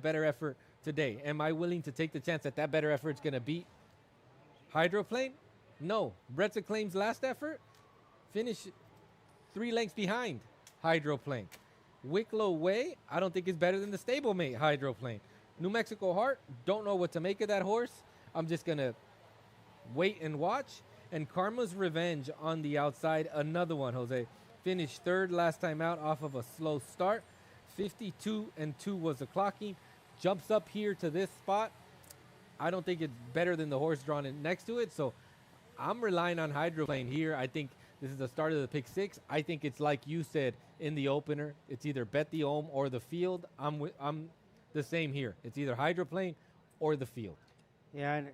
better effort today. Am I willing to take the chance that that better effort's going to beat Hydroplane? No. Brett's Acclaim's last effort finished 3 lengths behind Hydroplane. Wicklow Way, I don't think is better than the stablemate Hydroplane. New Mexico Heart, don't know what to make of that horse. I'm just going to wait and watch. And Karma's Revenge on the outside, another one, Jose. Finished third last time out off of a slow start. 52-2 was the clocking. Jumps up here to this spot. I don't think it's better than the horse drawn in next to it, so I'm relying on Hydroplane here. I think this is the start of the pick 6. I think it's like you said in the opener. It's either bet the Ohm or the field. I'm the same here. It's either Hydroplane or the field. Yeah, and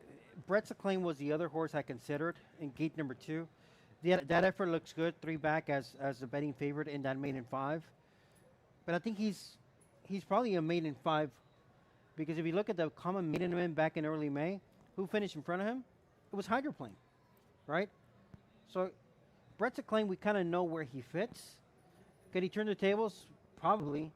Brett's Acclaim was the other horse I considered in gate number 2. That effort looks good, 3 back as the betting favorite in that maiden 5. But I think he's probably a maiden 5 because if you look at the common maiden event back in early May, who finished in front of him? It was Hydroplane, right? So Brett's Acclaim, we kind of know where he fits. Could he turn the tables? Probably.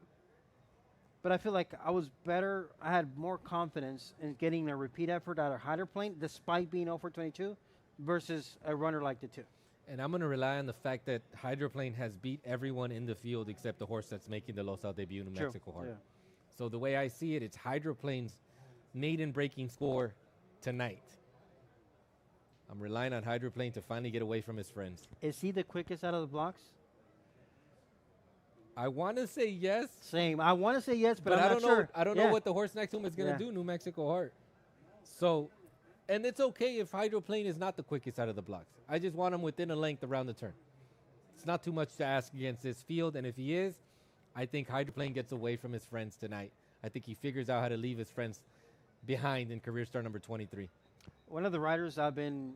But I feel like I had more confidence in getting a repeat effort out of Hydroplane despite being 0 for 22 versus a runner like the 2. And I'm going to rely on the fact that Hydroplane has beat everyone in the field except the horse that's making the Los Al debut, New Mexico Heart. Yeah. So the way I see it, it's Hydroplane's maiden breaking score tonight. I'm relying on Hydroplane to finally get away from his friends. Is he the quickest out of the blocks? I want to say yes. Same. I want to say yes, but I'm I not don't sure. know. I don't know what the horse next to him is going to do, New Mexico Heart. So, and it's okay if Hydroplane is not the quickest out of the blocks. I just want him within a length around the turn. It's not too much to ask against this field, and if he is, I think Hydroplane gets away from his friends tonight. I think he figures out how to leave his friends behind in career star number 23. One of the riders I've been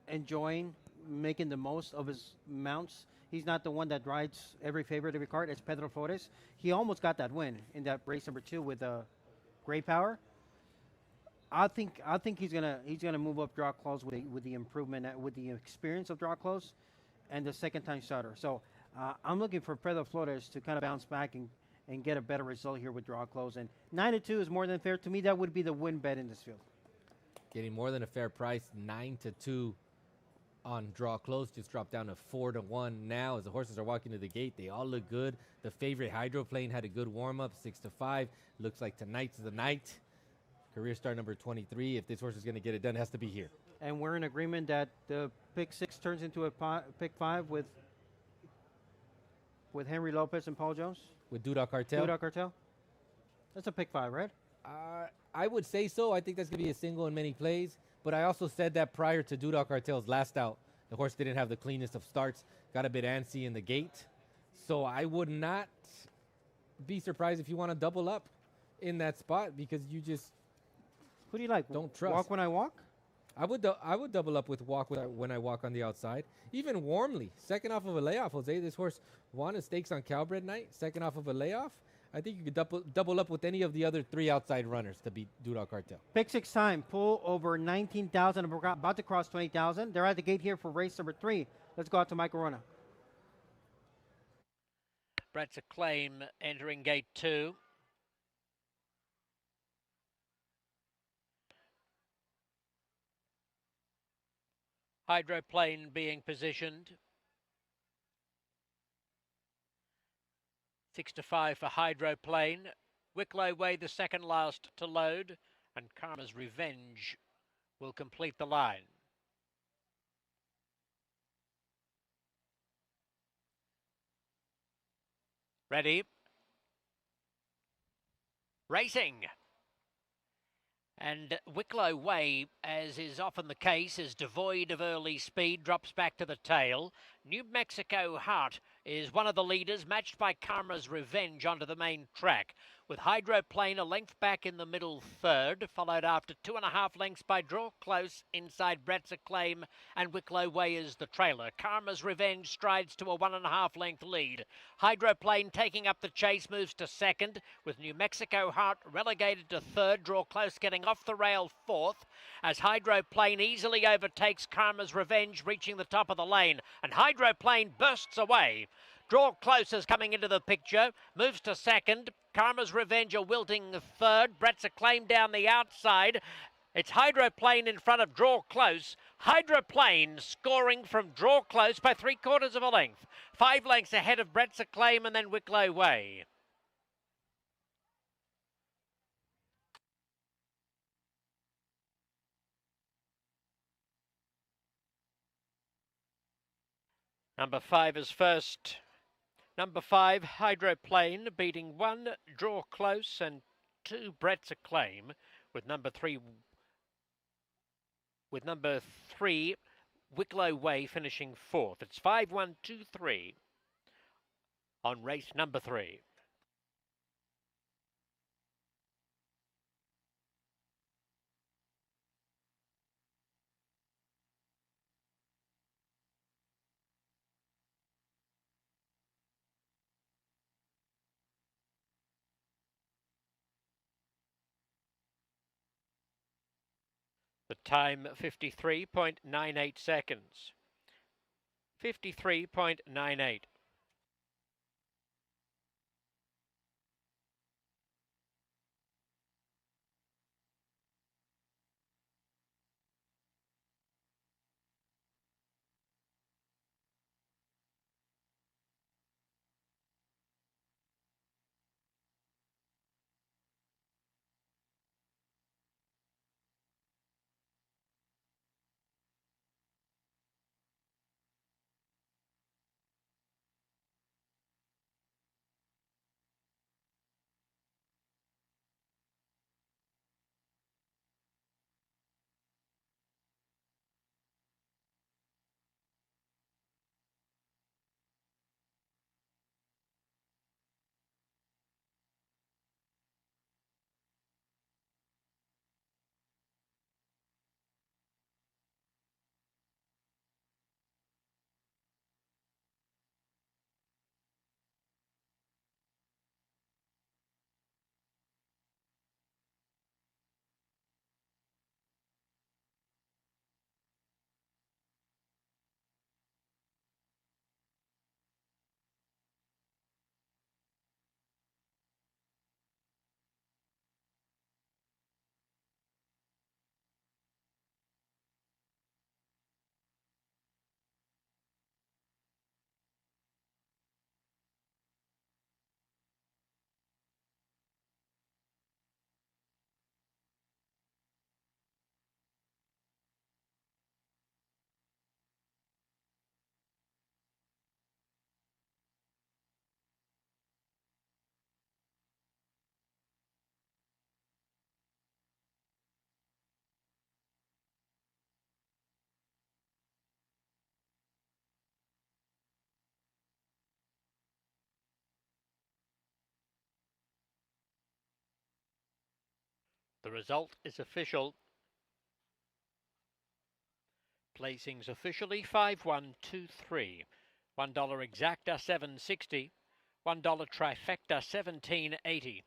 enjoying making the most of his mounts. He's not the one that rides every favorite, every card. It's Pedro Flores. He almost got that win in that race number 2 with Great Power. I think he's gonna move up draw close with the improvement with the experience of draw close, and the second time starter. So I'm looking for Pedro Flores to kind of bounce back and get a better result here with draw close. And 9-2 is more than fair to me. That would be the win bet in this field. Getting more than a fair price, 9-2 on draw close, just dropped down to 4-1 now. As the horses are walking to the gate, they all look good. The favorite Hydroplane had a good warm up, 6-5. Looks like tonight's the night. Career star number 23. If this horse is going to get it done, it has to be here. And we're in agreement that the pick 6 turns into a pick 5 with Henry Lopez and Paul Jones? With Doodah Cartel? Doodah Cartel? That's a pick 5, right? I would say so. I think that's going to be a single in many plays. But I also said that prior to Doodah Cartel's last out, the horse didn't have the cleanest of starts, got a bit antsy in the gate. So I would not be surprised if you want to double up in that spot because you just Who do you like? don't trust. Walk When I Walk? I would double up with Walk When I Walk on the outside. Even Warmly, second off of a layoff, Jose. This horse won a stakes on Cowbred Night, second off of a layoff. I think you could double up with any of the other 3 outside runners to beat Doodah Cartel. Pick 6 time. Pull over 19,000. We're about to cross 20,000. They're at the gate here for race number 3. Let's go out to Michael Rona. Brett's Acclaim entering gate 2. Hydroplane being positioned. 6-5 for Hydroplane. Wicklow Way the second last to load, and Karma's Revenge will complete the line. Ready. Racing. And Wicklow Way, as is often the case, is devoid of early speed, drops back to the tail. New Mexico Heart is one of the leaders, matched by Karma's Revenge onto the main track, with Hydroplane a length back in the middle third, followed after 2.5 lengths by Draw Close inside Brett's Acclaim, and Wicklow Way is the trailer. Karma's Revenge strides to a 1.5 length lead. Hydroplane taking up the chase moves to second, with New Mexico Heart relegated to third. Draw Close getting off the rail fourth, as Hydroplane easily overtakes Karma's Revenge, reaching the top of the lane, and Hydroplane bursts away. Draw Close is coming into the picture, moves to second. Karma's Revenge are wilting third. Brett's Acclaim down the outside. It's Hydroplane in front of Draw Close. Hydroplane scoring from Draw Close by 3/4 of a length. 5 lengths ahead of Brett's Acclaim and then Wicklow Way. Number 5 is first. Number 5, Hydroplane, beating 1, Draw Close, and 2, Brett's Acclaim, with number 3, Wicklow Way finishing 4th. It's 5-1-2-3 on race number 3. The time 53.98 seconds. 53.98. The result is official. Placings officially 5-1-2-3. $1 exacta $7.60. $1 trifecta $17.80.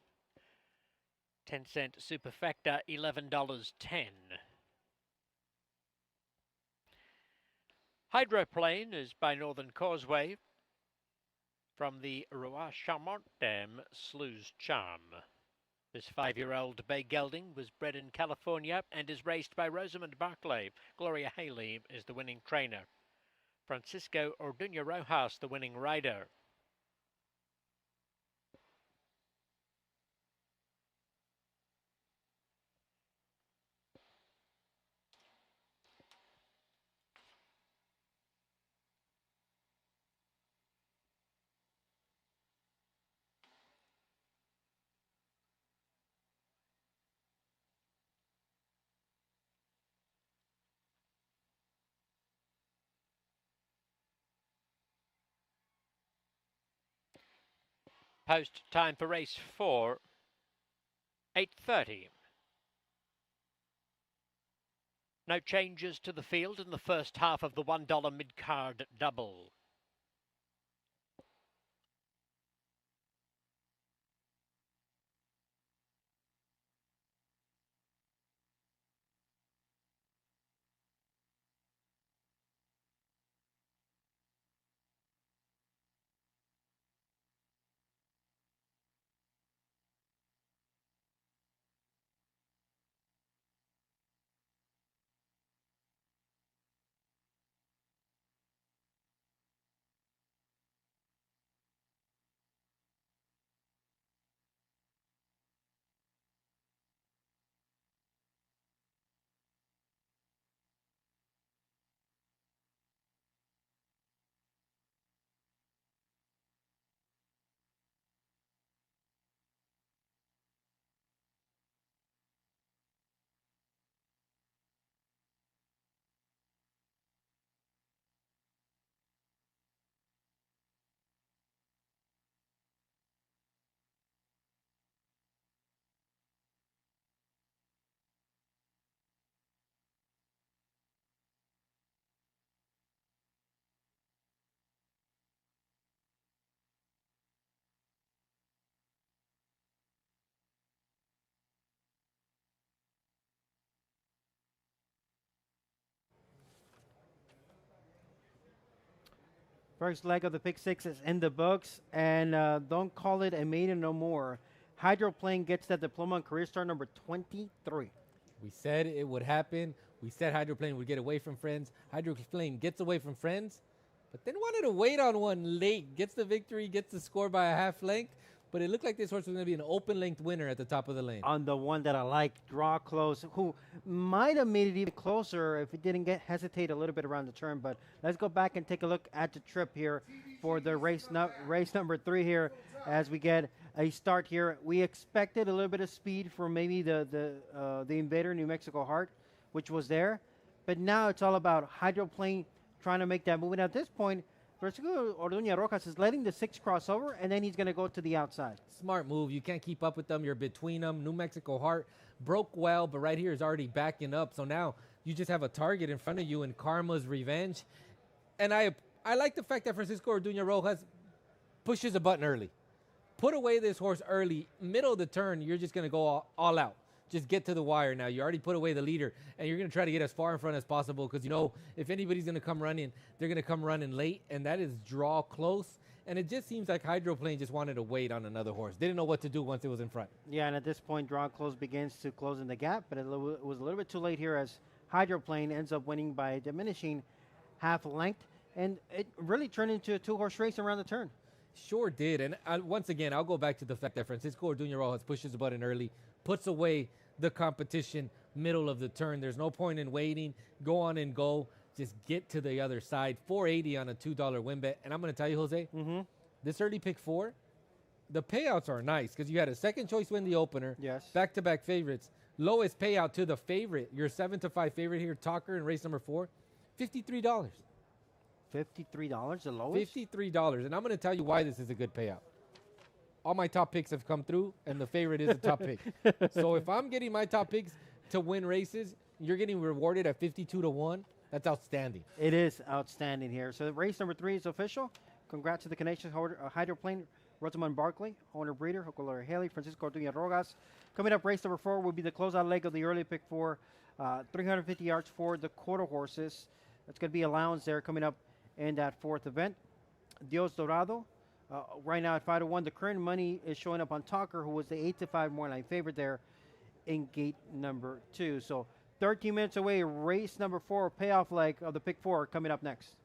10-cent superfecta $11.10. Hydroplane is by Northern Causeway from the Roi Charmant Dam Slough's Charm. This 5-year-old bay gelding was bred in California and is raced by Rosamond Barclay. Gloria Haley is the winning trainer. Francisco Orduña Rojas the winning rider. Post time for race 4, 8:30. No changes to the field in the first half of the $1 mid-card double. First leg of the pick six is in the books, and don't call it a maiden no more. Hydroplane gets that diploma on career star number 23. We said it would happen. We said Hydroplane would get away from Friends. Hydroplane gets away from Friends, but then wanted to wait on one late. Gets the victory, gets the score by a half length, but it looked like this horse was going to be an open length winner at the top of the lane. On the one that I like, draw close, who might have made it even closer if it didn't hesitate a little bit around the turn. But let's go back and take a look at the trip here for the race number 3 here as we get a start here. We expected a little bit of speed from maybe the Invader New Mexico Heart, which was there, but now it's all about Hydroplane trying to make that move. And at this point, Francisco Orduña Rojas is letting the 6 cross over, and then he's going to go to the outside. Smart move. You can't keep up with them. You're between them. New Mexico Heart broke well, but right here is already backing up. So now you just have a target in front of you in Karma's Revenge. And I like the fact that Francisco Orduña Rojas pushes a button early. Put away this horse early. Middle of the turn, you're just going to go all out. Just get to the wire now. You already put away the leader, and you're going to try to get as far in front as possible because, you know, if anybody's going to come running, they're going to come running late, and that is draw close. And it just seems like Hydroplane just wanted to wait on another horse. Didn't know what to do once it was in front. Yeah, and at this point, draw close begins to close in the gap, but it was a little bit too late here as Hydroplane ends up winning by a diminishing half length, and it really turned into a 2-horse race around the turn. Sure did. And once again, I'll go back to the fact that Francisco Orduña Rojas pushes the button early, puts away the competition middle of the turn. There's no point in waiting. Go on and go. Just get to the other side. 480 on a $2 win bet. And I'm going to tell you, Jose, this early pick 4, the payouts are nice because you had a second choice win the opener. Yes. Back-to-back favorites. Lowest payout to the favorite, your 7-5 favorite here, Talker in race number 4, $53. $53, the lowest? $53. And I'm going to tell you why this is a good payout. All my top picks have come through, and the favorite is a top pick. So if I'm getting my top picks to win races, you're getting rewarded at 52-1. That's outstanding. It is outstanding here. So race number 3 is official. Congrats to the Canadian Hydroplane, Rosamund Barkley, owner breeder, Hokulora Haley, Francisco Orduña Rojas. Coming up, race number 4 will be the closeout leg of the early pick 4, 350 yards for the quarter horses. That's going to be allowance there coming up in that 4th event. Dios Dorado. Right now at 5-1, the current money is showing up on Talker, who was the 8-5 more line favorite there in gate number 2. So 13 minutes away, race number 4, payoff leg of the pick 4 coming up next.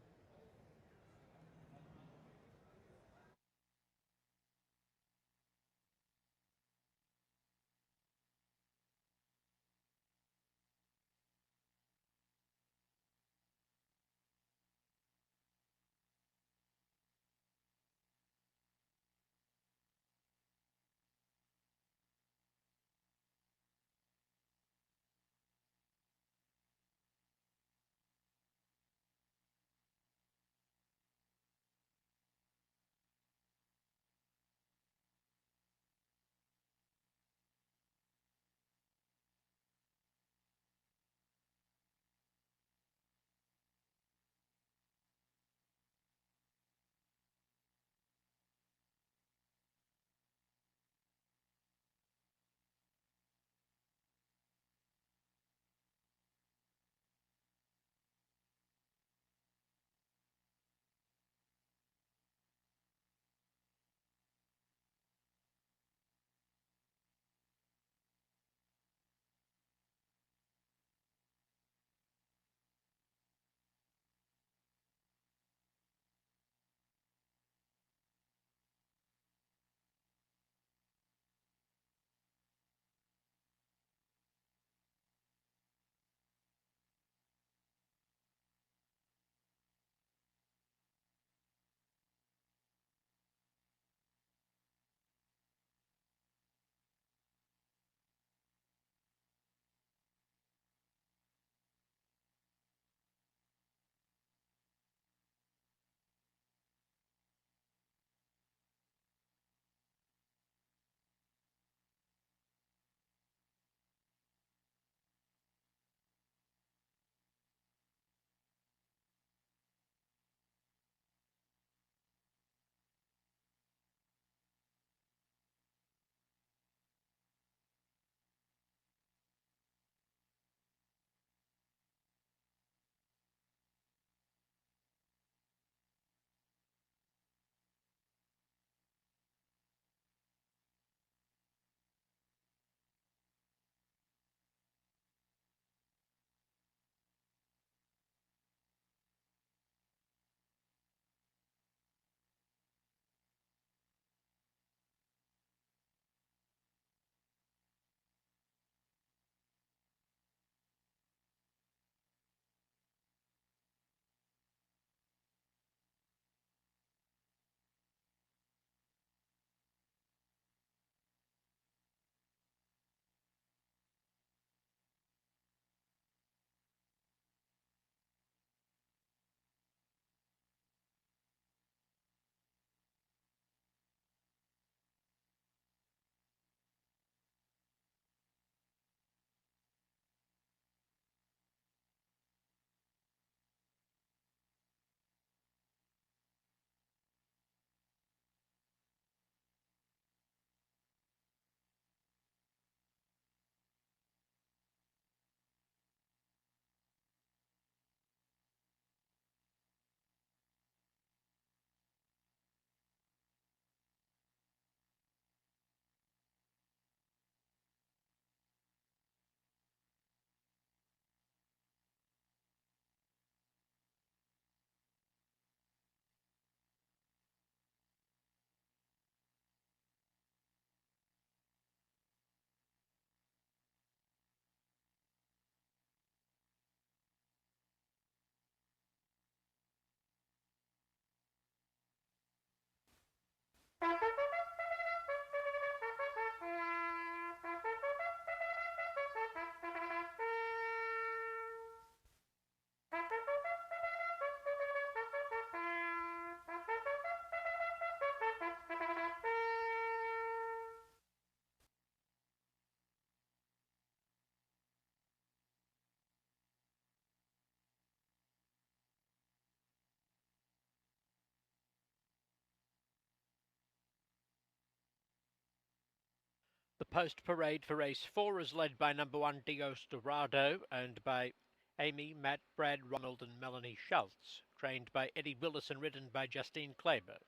post parade for race 4 is led by number 1 Dios Dorado, owned by Amy, Matt, Brad, Ronald and Melanie Schultz, trained by Eddie Willis and ridden by Justine Kleber.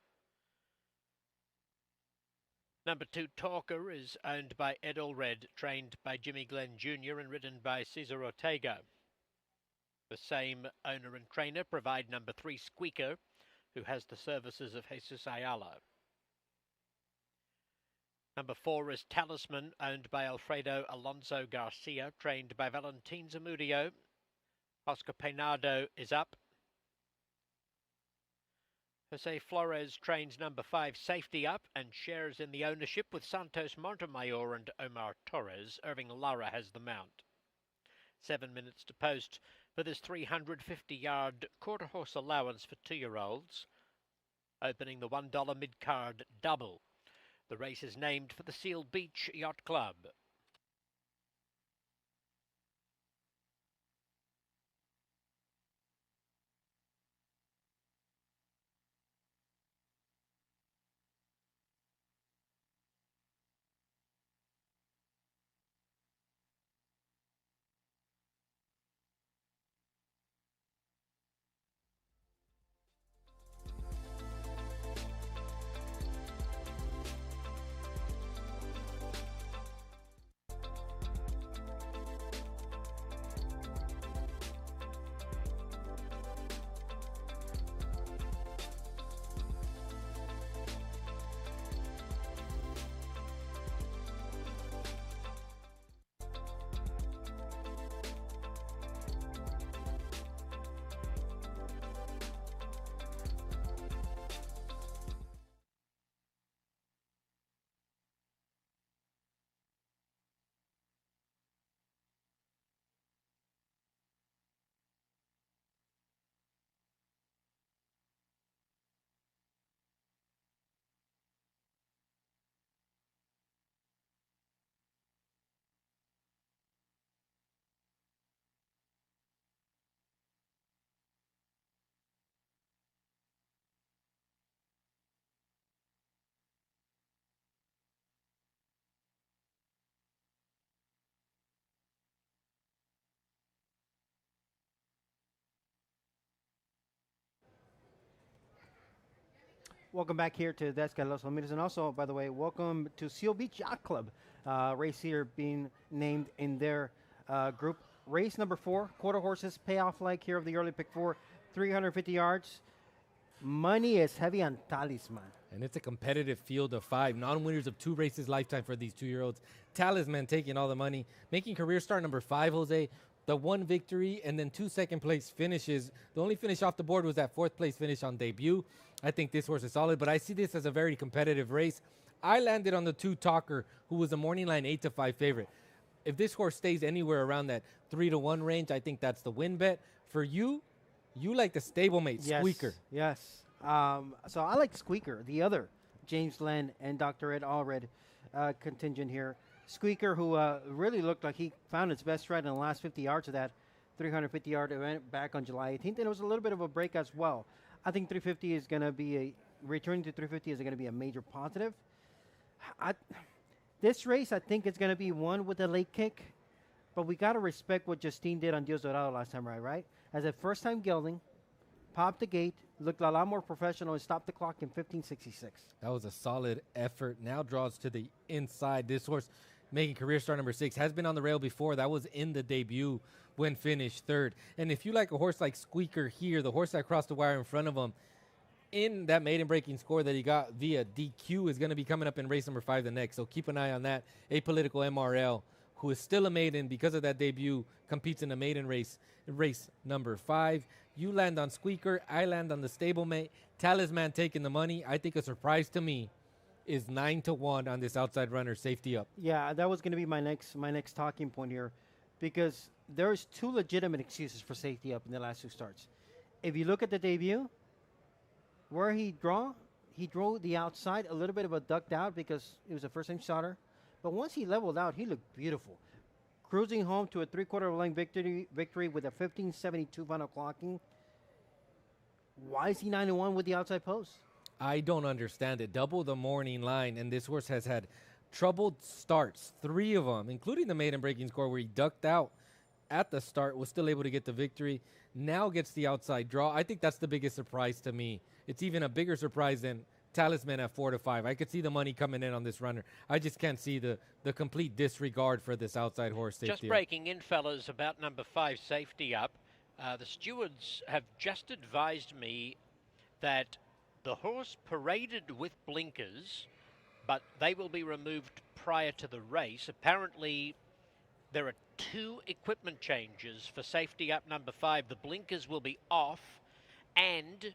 Number 2 Talker is owned by Ed Allred, trained by Jimmy Glenn Jr. and ridden by Cesar Ortega. The same owner and trainer provide number 3 Squeaker, who has the services of Jesus Ayala. Number 4 is Talisman, owned by Alfredo Alonso Garcia, trained by Valentin Zamudio. Oscar Peinado is up. Jose Flores trains number 5 Safety Up and shares in the ownership with Santos Montemayor and Omar Torres. Irving Lara has the mount. 7 minutes to post for this 350-yard quarter-horse allowance for 2-year-olds. Opening the $1 mid-card double. The race is named for the Seal Beach Yacht Club. Welcome back here to Desk at Los Alamitos. And also, by the way, welcome to Seal Beach Yacht Club. Race here being named in their group. Race number 4, quarter horses, payoff leg here of the early pick 4, 350 yards. Money is heavy on Talisman. And it's a competitive field of 5. Non-winners of 2 races lifetime for these 2-year-olds. Talisman taking all the money. Making career start number 5, Jose. The 1 victory and then 2 second place finishes. The only finish off the board was that 4th place finish on debut. I think this horse is solid, but I see this as a very competitive race. I landed on the 2 Talker, who was a morning line 8-5 favorite. If this horse stays anywhere around that 3-1 range, I think that's the win bet. For you, you like the stablemate, Squeaker. Yes. So I like Squeaker, the other James Len and Dr. Ed Allred contingent here. Squeaker, who really looked like he found his best stride in the last 50 yards of that 350-yard event back on July 18th, and it was a little bit of a break as well. I think 350 is going to be returning to 350 is going to be a major positive. This race, I think it's going to be won with a late kick, but we got to respect what Justine did on Dios Dorado last time, right? As a first-time gelding, popped the gate, looked a lot more professional, and stopped the clock in 15:66. That was a solid effort. Now draws to the inside. This horse, making career start number 6, has been on the rail before. That was in the debut when finished 3rd. And if you like a horse like Squeaker here, the horse that crossed the wire in front of him, in that maiden breaking score that he got via DQ is going to be coming up in race number 5 the next. So keep an eye on that. Apolitical MRL, who is still a maiden because of that debut, competes in the maiden race number 5. You land on Squeaker. I land on the stablemate. Talisman taking the money. I think a surprise to me is 9-1 on this outside runner, Safety Up. Yeah, that was going to be my next talking point here, because there's 2 legitimate excuses for Safety Up in the last 2 starts. If you look at the debut, where he drove the outside, a little bit of a ducked out because it was a first-time starter. But once he leveled out, he looked beautiful. Cruising home to a 3/4 length victory with a 15:72 final clocking. Why is he 9-1 with the outside post? I don't understand it. Double the morning line, and this horse has had troubled starts, 3 of them, including the maiden breaking score where he ducked out at the start, was still able to get the victory. Now gets the outside draw. I think that's the biggest surprise to me. It's even a bigger surprise than Talisman at 4 to 5. I could see the money coming in on this runner. I just can't see the complete disregard for this outside horse safety. Just breaking in, fellas, about number 5, Safety Up. The stewards have just advised me that the horse paraded with blinkers, but they will be removed prior to the race. Apparently, there are 2 equipment changes for Safety Up number 5. The blinkers will be off, and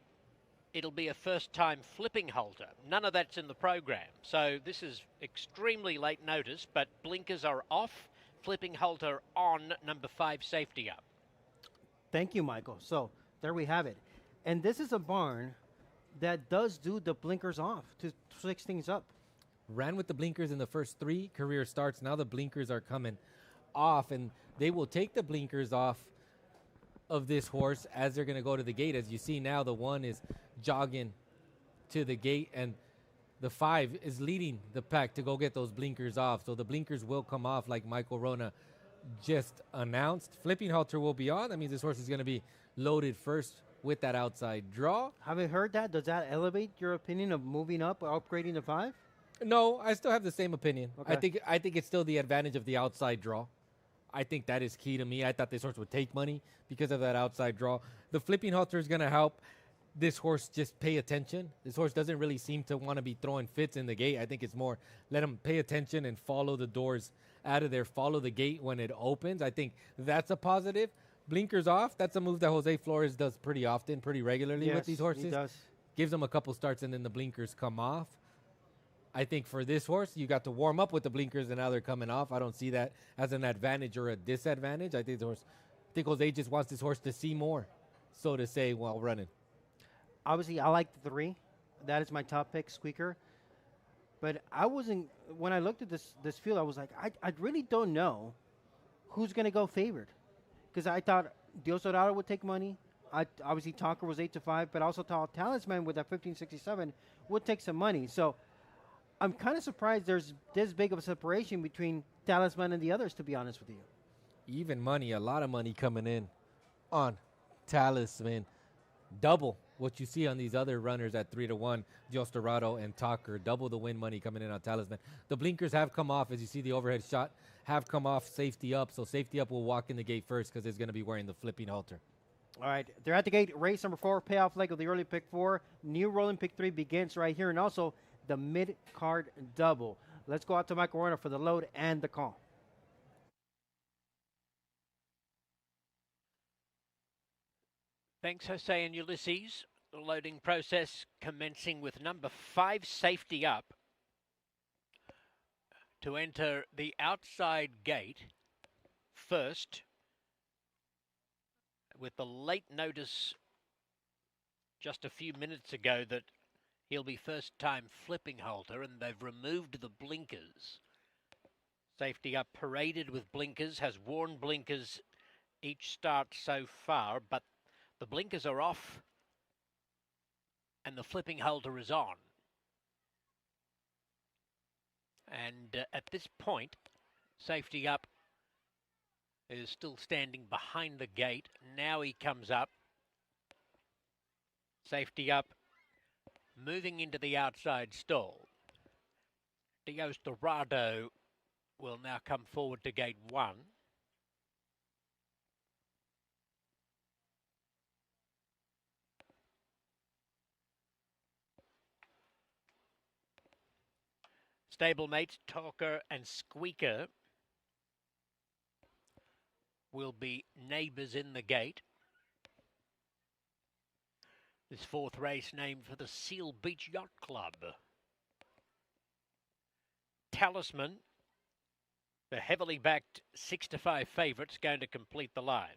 it'll be a first-time flipping halter. None of that's in the program. So this is extremely late notice, but blinkers are off, flipping halter on, number 5, Safety Up. Thank you, Michael. So there we have it. And this is a barn that does do the blinkers off to switch things up. Ran with the blinkers in the first 3 career starts. Now the blinkers are coming off, and they will take the blinkers off of this horse as they're going to go to the gate. As you see now, the 1 is jogging to the gate, and the 5 is leading the pack to go get those blinkers off. So the blinkers will come off like Michael Rona just announced. Flipping halter will be on. That means this horse is going to be loaded first with that outside draw. Having heard that, does that elevate your opinion of moving up or upgrading to 5? No, I still have the same opinion. Okay. I think it's still the advantage of the outside draw. I think that is key to me. I thought this horse would take money because of that outside draw. The flipping halter is going to help this horse just pay attention. This horse doesn't really seem to want to be throwing fits in the gate. I think it's more let him pay attention and follow the doors out of there, follow the gate when it opens. I think that's a positive. Blinkers off, that's a move that Jose Flores does pretty often, pretty regularly with these horses. He does. Gives them a couple starts and then the blinkers come off. I think for this horse, you got to warm up with the blinkers and now they're coming off. I don't see that as an advantage or a disadvantage. I think Jose just wants this horse to see more, so to say, while running. Obviously, I like the 3. That is my top pick, Squeaker. But I wasn't, when I looked at this field, I was like, I really don't know who's going to go favored. Because I thought Dios Dorado would take money. Obviously, Talker was 8 to 5, but I also thought Talisman with that 1567 would take some money. So I'm kind of surprised there's this big of a separation between Talisman and the others, to be honest with you. Even money, a lot of money coming in on Talisman. Double what you see on these other runners at 3 to 1, Dios Dorado and Talker. Double the win money coming in on Talisman. The blinkers have come off, as you see the overhead shot have come off. Safety Up, so Safety Up will walk in the gate first because it's going to be wearing the flipping halter. All right, they're at the gate. Race number 4, payoff leg of the early pick 4. New rolling pick 3 begins right here, and also the mid-card double. Let's go out to Michael Warner for the load and the call. Thanks, Jose and Ulysses. The loading process commencing with number 5, Safety Up, to enter the outside gate first, with the late notice just a few minutes ago that he'll be first-time flipping halter, and they've removed the blinkers. Safety Up paraded with blinkers, has worn blinkers each start so far, but the blinkers are off and the flipping halter is on. And at this point, Safety Up is still standing behind the gate. Now he comes up. Safety Up moving into the outside stall. Dios Dorado will now come forward to gate 1. Stablemates Talker and Squeaker will be neighbours in the gate. This 4th race named for the Seal Beach Yacht Club. Talisman, the heavily backed 6 to 5 favourites, going to complete the line.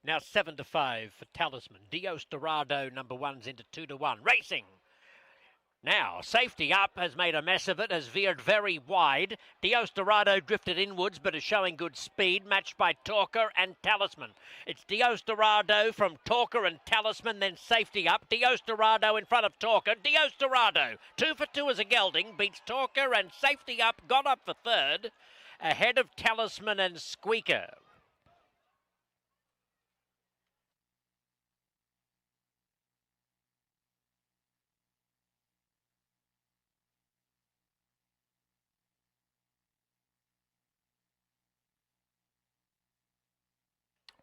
Now 7 to 5 for Talisman. Dios Dorado, number 1's into 2 to 1. Racing. Now, Safety Up has made a mess of it, has veered very wide. Dios Dorado drifted inwards, but is showing good speed, matched by Talker and Talisman. It's Dios Dorado from Talker and Talisman, then Safety Up. Dios Dorado in front of Talker. Dios Dorado, 2 for 2 as a gelding, beats Talker and Safety Up, got up for third, ahead of Talisman and Squeaker.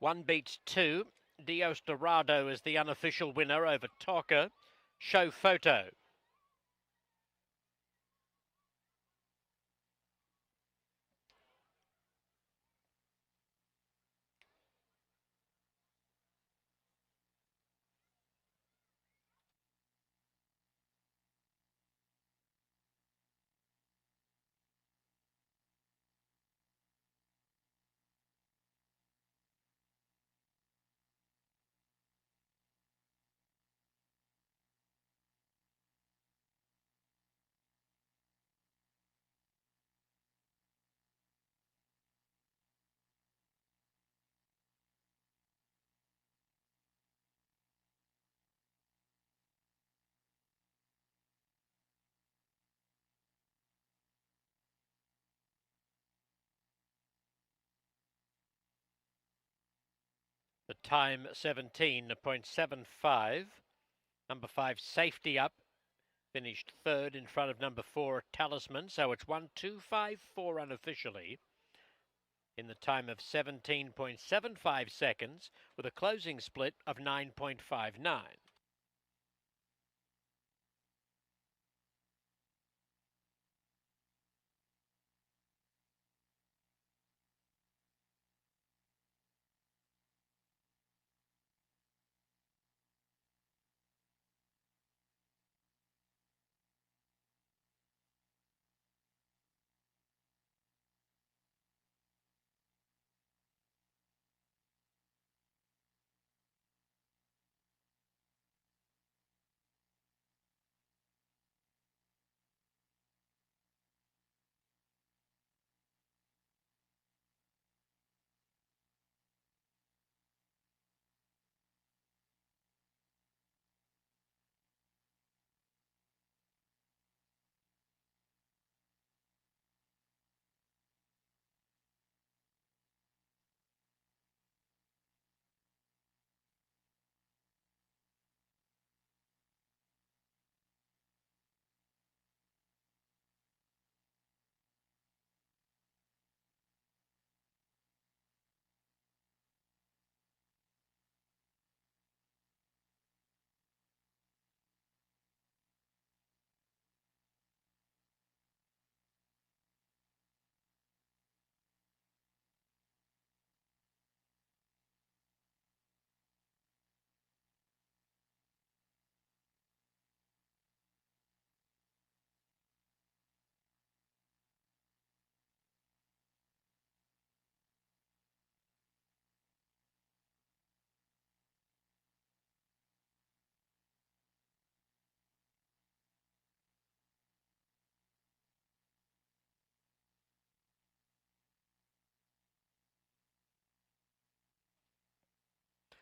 One beats two. Dios Dorado is the unofficial winner over Talker. Show photo. The time 17.75. Number 5, Safety Up, finished third in front of number 4, Talisman. So it's 1:2:54 unofficially in the time of 17.75 seconds with a closing split of 9.59.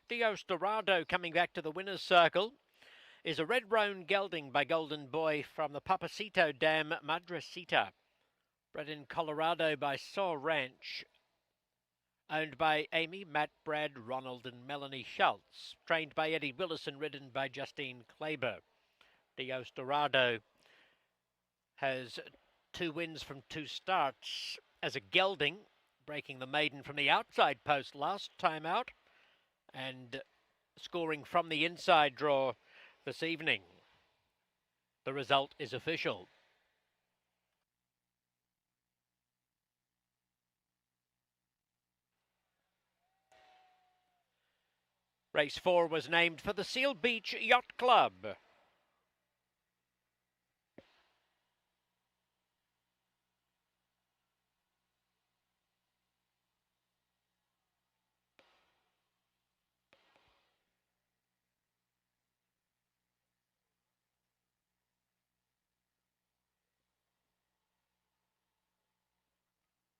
Dios Dorado coming back to the winner's circle is a red roan gelding by Golden Boy from the Papacito Dam, Madrecita. Bred in Colorado by Saw Ranch. Owned by Amy, Matt, Brad, Ronald and Melanie Schultz. Trained by Eddie Willis and ridden by Justine Kleber. Dios Dorado has 2 wins from 2 starts as a gelding, breaking the maiden from the outside post last time out and scoring from the inside draw this evening. The result is official. Race 4 was named for the Seal Beach Yacht Club.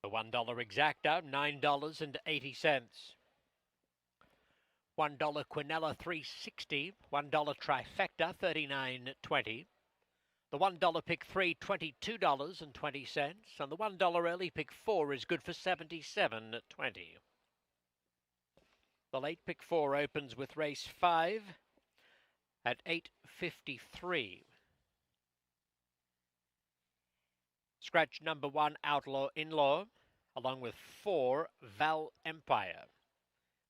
The $1 exacta, $9.80. $1 quinella 360, $1 trifecta 39.20. The $1 pick 3, $22.20, and the $1 early pick 4 is good for 77.20. The late pick 4 opens with race 5 at 8.53. Scratch number 1, Outlaw In-Law, along with 4, Val Empire.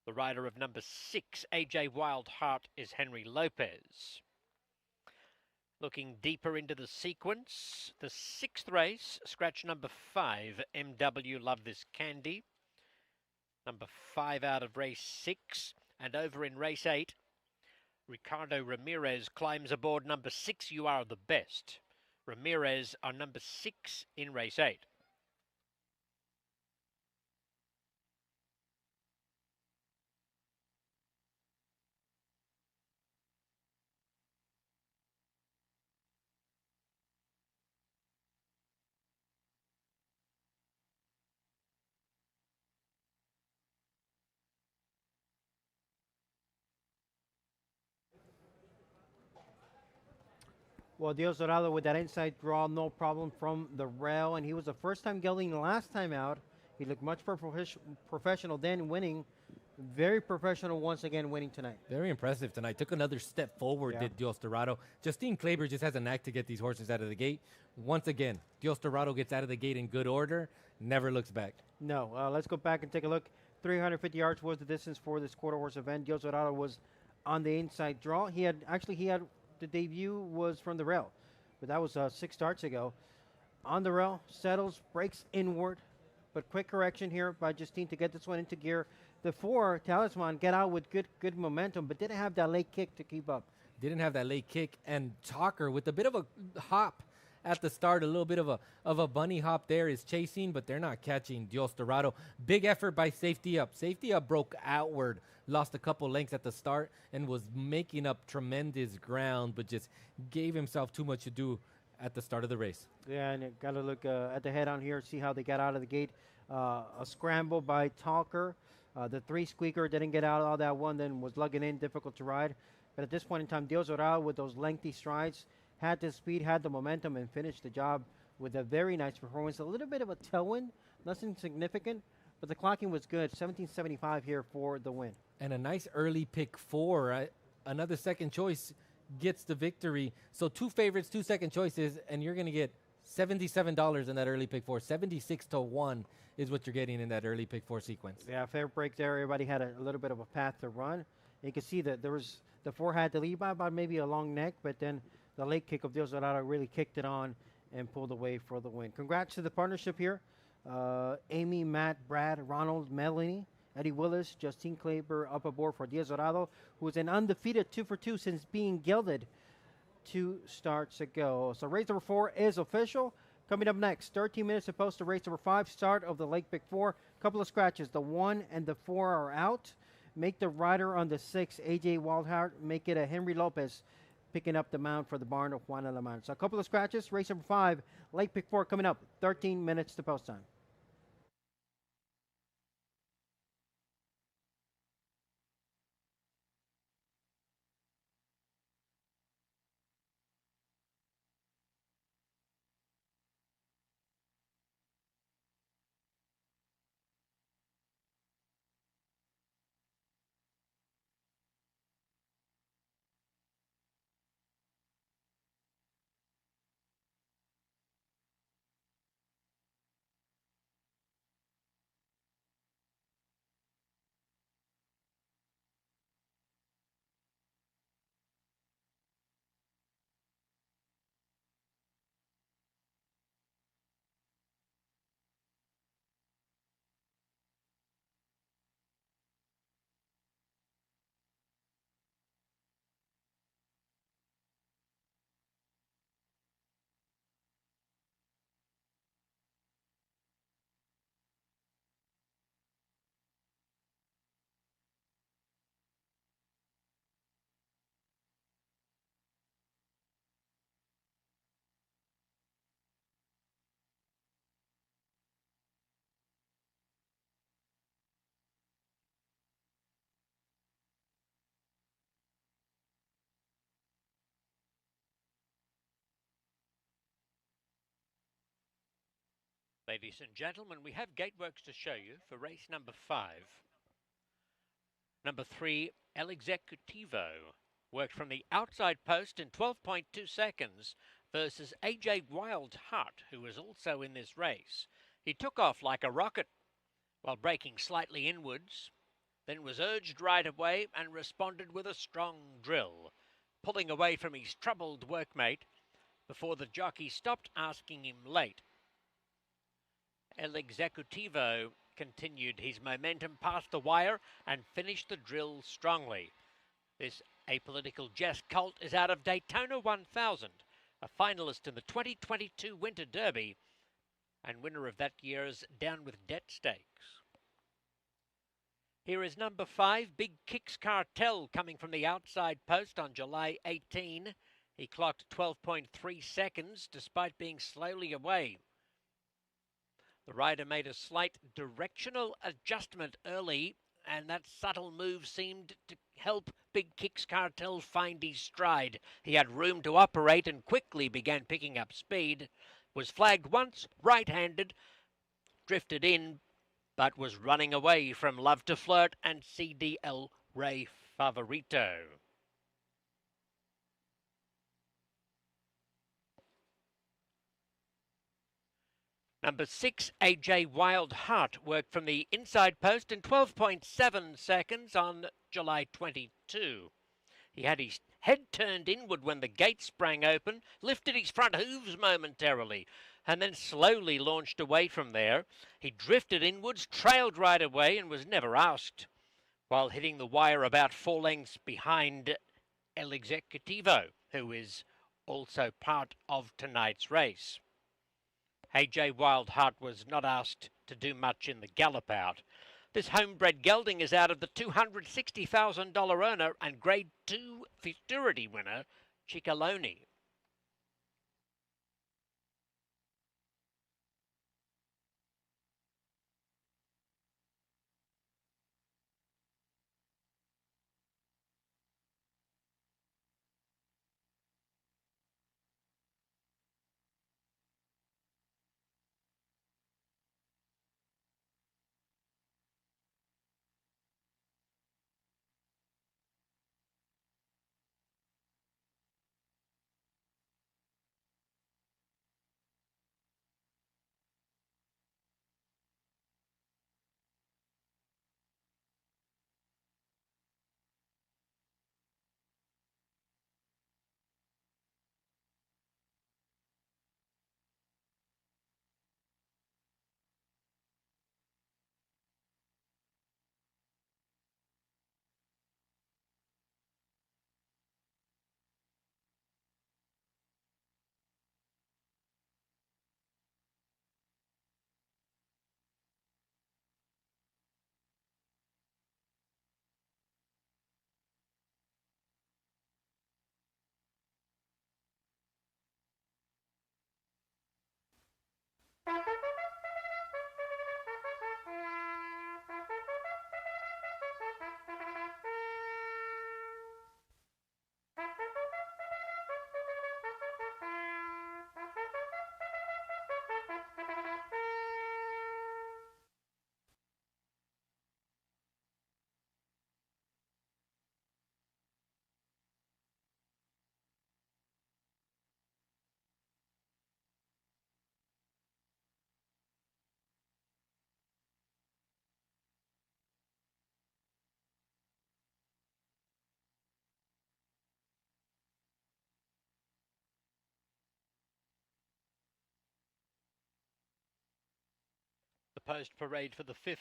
The rider of number 6, AJ Wildheart, is Henry Lopez. Looking deeper into the sequence, the 6th race, scratch number 5, MW Love This Candy. Number 5 out of race 6, and over in race 8, Ricardo Ramirez climbs aboard number 6, You Are the Best. Ramirez are number 6 in race 8. Well, Dios Dorado with that inside draw, no problem from the rail, and he was the first time gelding the last time out. He looked much more professional then, winning. Very professional once again, winning tonight. Very impressive tonight. Took another step forward, did Dios Dorado. Justine Kleber just has a knack to get these horses out of the gate. Once again, Dios Dorado gets out of the gate in good order, never looks back. No, let's go back and take a look. 350 yards was the distance for this quarter horse event. Dios Dorado was on the inside draw. He had the debut was from the rail, but that was 6 starts ago. On the rail, settles, breaks inward, but quick correction here by Justine to get this one into gear. The 4, Talisman, get out with good momentum, but didn't have that late kick to keep up. Didn't have that late kick, and Talker with a bit of a hop at the start, a little bit of a bunny hop there is chasing, but they're not catching Dios Dorado. Big effort by Safety Up. Safety Up broke outward, lost a couple lengths at the start, and was making up tremendous ground, but just gave himself too much to do at the start of the race. Yeah, and got to look at the head on here, see how they got out of the gate. A scramble by Talker. The 3 squeaker didn't get out all that one, then was lugging in, difficult to ride. But at this point in time, Dios Dorado with those lengthy strides, had the speed, had the momentum, and finished the job with a very nice performance. A little bit of a tailwind, nothing significant, but the clocking was good. 17.75 here for the win. And a nice early pick 4. Another second choice gets the victory. So 2 favorites, 2 second choices, and you're going to get $77 in that early pick 4. 76-1 is what you're getting in that early pick 4 sequence. Yeah, fair break there. Everybody had a little bit of a path to run. And you can see that the 4 had the lead by about maybe a long neck, but then the late kick of Dios Dorado really kicked it on and pulled away for the win. Congrats to the partnership here. Amy, Matt, Brad, Ronald, Melanie, Eddie Willis, Justine Kleber up aboard for Dios Dorado, who is an undefeated 2 for 2 since being gelded 2 starts ago. So race number 4 is official. Coming up next, 13 minutes to post to race number 5, start of the Lake Pick 4. Couple of scratches. The 1 and the 4 are out. Make the rider on the 6, AJ Wildheart, make it a Henry Lopez picking up the mount for the barn of Juan Alamitos. So a couple of scratches. Race number 5, Lake Pick 4 coming up. 13 minutes to post time. Ladies and gentlemen, we have gateworks to show you for race number 5. Number 3, El Executivo, worked from the outside post in 12.2 seconds versus AJ Wildheart, who was also in this race. He took off like a rocket while braking slightly inwards, then was urged right away and responded with a strong drill, pulling away from his troubled workmate before the jockey stopped asking him late. El Executivo continued his momentum past the wire and finished the drill strongly. This apolitical Jess colt is out of Daytona 1000, a finalist in the 2022 Winter Derby and winner of that year's Down with Debt Stakes. Here is number 5, Big Kicks Cartel, coming from the outside post on July 18. He clocked 12.3 seconds despite being slowly away. The rider made a slight directional adjustment early, and that subtle move seemed to help Big Kicks Cartel find his stride. He had room to operate and quickly began picking up speed. Was flagged once, right-handed, drifted in, but was running away from Love to Flirt and CDL Ray Favorito. Number 6, AJ Wildheart, worked from the inside post in 12.7 seconds on July 22. He had his head turned inward when the gate sprang open, lifted his front hooves momentarily, and then slowly launched away from there. He drifted inwards, trailed right away, and was never asked, while hitting the wire about 4 lengths behind El Executivo, who is also part of tonight's race. AJ Wildheart was not asked to do much in the gallop out. This homebred gelding is out of the $260,000 earner and Grade 2 Futurity winner, Ciccolone. The post parade for the 5th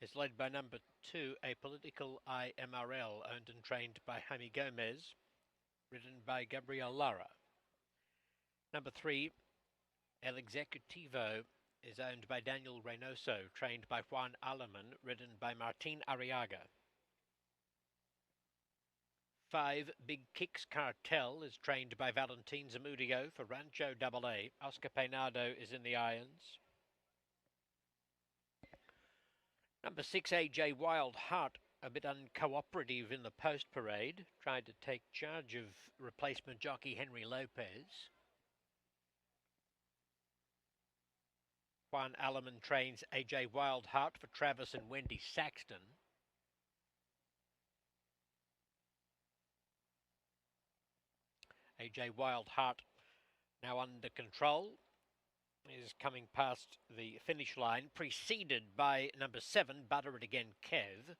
is led by number 2, a political IMRL, owned and trained by Jaime Gomez, ridden by Gabriel Lara. Number 3, El Executivo, is owned by Daniel Reynoso, trained by Juan Alaman, ridden by Martin Arriaga. 5, Big Kicks Cartel, is trained by Valentin Zamudio for Rancho AA. Oscar Peinado is in the irons. Number 6, AJ Wildheart, a bit uncooperative in the post parade, tried to take charge of replacement jockey Henry Lopez. Juan Alaman trains AJ Wildheart for Travis and Wendy Saxton. AJ Wildheart now under control, is coming past the finish line, preceded by number 7, Butter It Again Kev,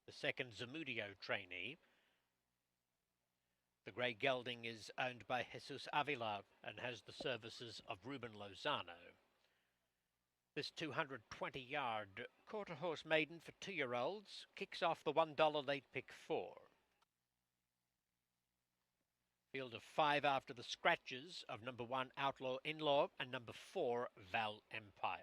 the second Zamudio trainee. The grey gelding is owned by Jesus Avila and has the services of Ruben Lozano. This 220-yard quarter-horse maiden for 2-year-olds kicks off the $1 late pick 4. Field of 5 after the scratches of number 1 Outlaw In-Law and number 4 Val Empire.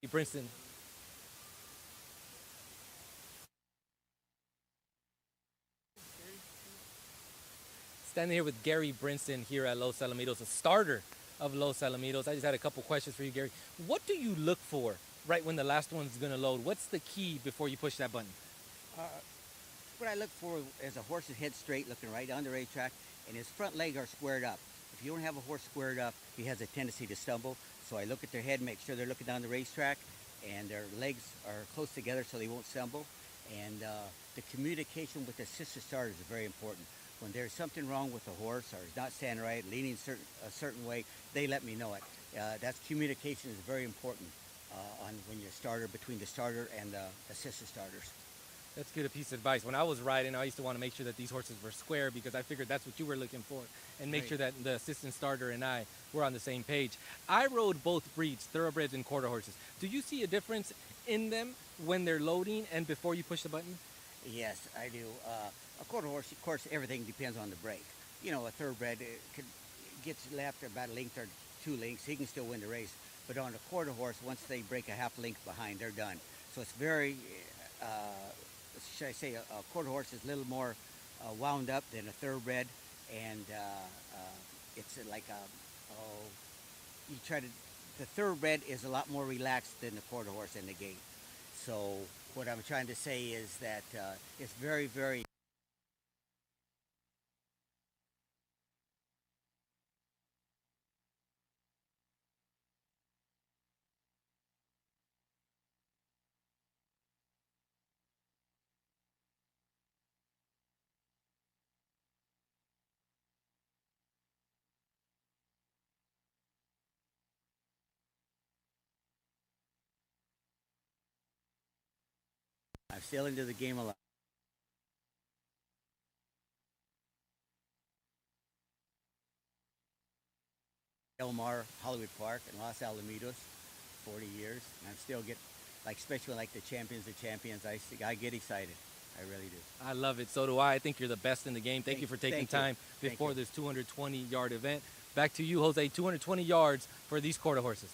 Princeton. Standing here with Gary Brinson here at Los Alamitos, a starter of Los Alamitos. I just had a couple questions for you, Gary. What do you look for right when the last one's going to load? What's the key before you push that button? What I look for is a horse's head straight, looking right down the racetrack, and his front legs are squared up. If you don't have a horse squared up, he has a tendency to stumble. So I look at their head, make sure they're looking down the racetrack, and their legs are close together so they won't stumble. And the communication with the sister starters is very important. When there's something wrong with the horse or he's not standing right, leaning a certain way, they let me know it. That's communication is very important on when you're starter, between the starter and the sister starters. That's good a piece of advice. When I was riding, I used to want to make sure that these horses were square because I figured that's what you were looking for, and make Right. sure that the assistant starter and I were on the same page. I rode both breeds, thoroughbreds and quarter horses. Do you see a difference in them when they're loading and before you push the button? Yes, I do. A quarter horse, of course, everything depends on the break. You know, a thoroughbred gets left about a length or 2 lengths, he can still win the race. But on a quarter horse, once they break a half length behind, they're done. So it's very, should I say, a quarter horse is a little more wound up than a thoroughbred, and it's like Oh, you try to. The thoroughbred is a lot more relaxed than the quarter horse and the gate. So what I'm trying to say is that it's very, very. I'm still into the game a lot. Elmar, Hollywood Park, and Los Alamitos, 40 years, and I'm still get like especially like the champions. I get excited. I really do. I love it. So do I. I think you're the best in the game. Thank you for taking thank you. time Thank before you. this 220-yard event. Back to you, Jose. 220 yards for these quarter horses.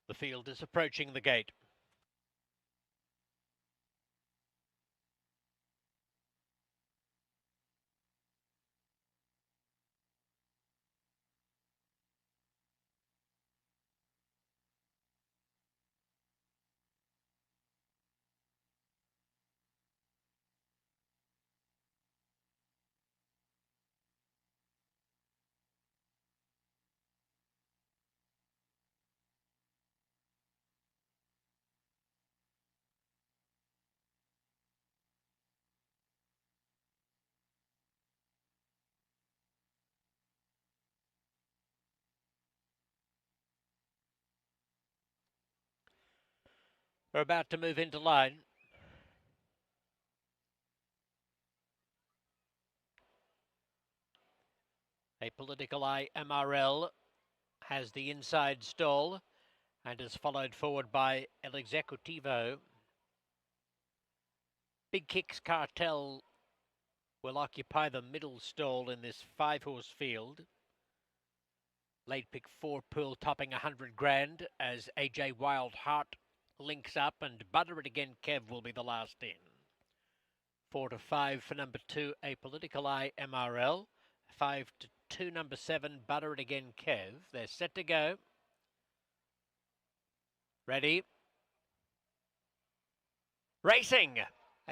The field is approaching the gate. are about to move into line. A Political Eye MRL has the inside stall and is followed forward by El Executivo. Big Kicks Cartel will occupy the middle stall in this 5-horse field. Late pick 4 pool topping 100 grand as AJ Wild Heart links up, and Butter It Again Kev will be the last in. 4 to 5 for number 2, A Political Eye MRL. 5 to 2, number 7, Butter It Again Kev. They're set to go. Ready. Racing.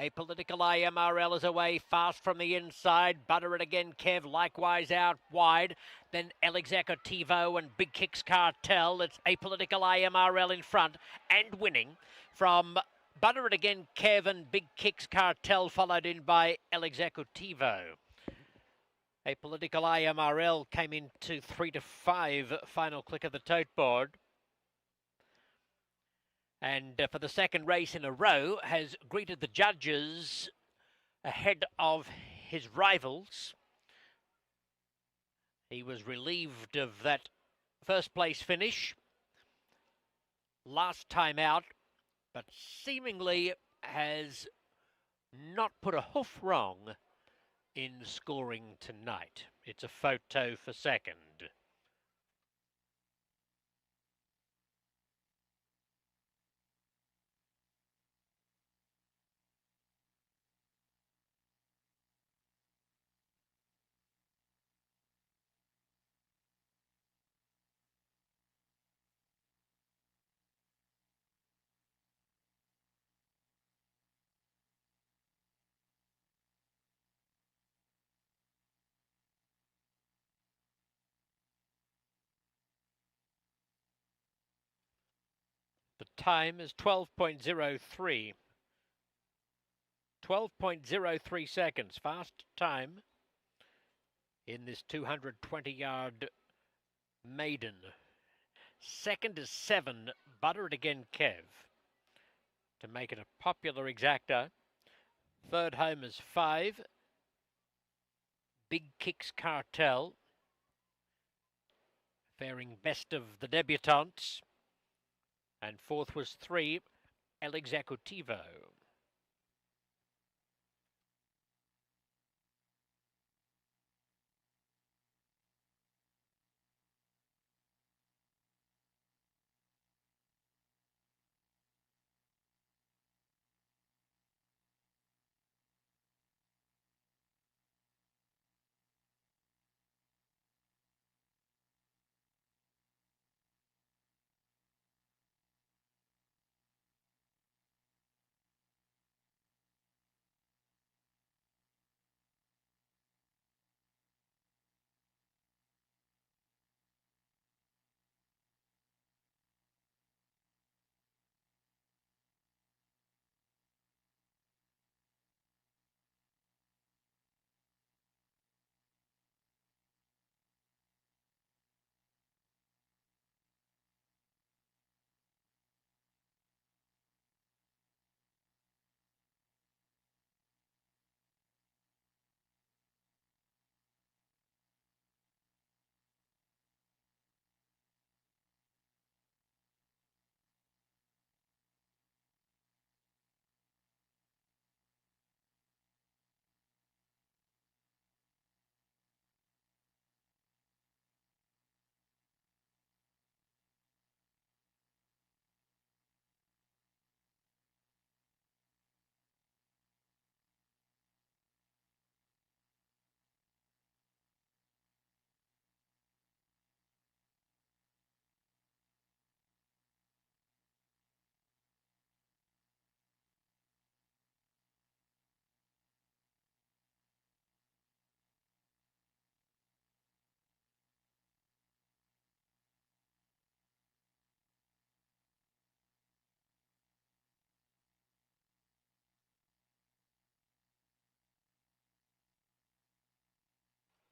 A Political Eye MRL is away fast from the inside. Butter It Again Kev likewise out wide. Then El Executivo and Big Kicks Cartel. It's A Political Eye MRL in front and winning from Butter It Again Kev and Big Kicks Cartel, followed in by El Executivo. A Political Eye MRL came into 3 to 5 final click of the tote board. And for the second race in a row has greeted the judges ahead of his rivals. He was relieved of that first place finish last time out, but seemingly has not put a hoof wrong in scoring tonight. It's a photo for second. The time is 12.03. 12.03 seconds. Fast time in this 220-yard maiden. Second is 7, Butter It Again Kev, to make it a popular exacta. Third home is 5, Big Kicks Cartel, faring best of the debutantes. And fourth was 3, El Executivo.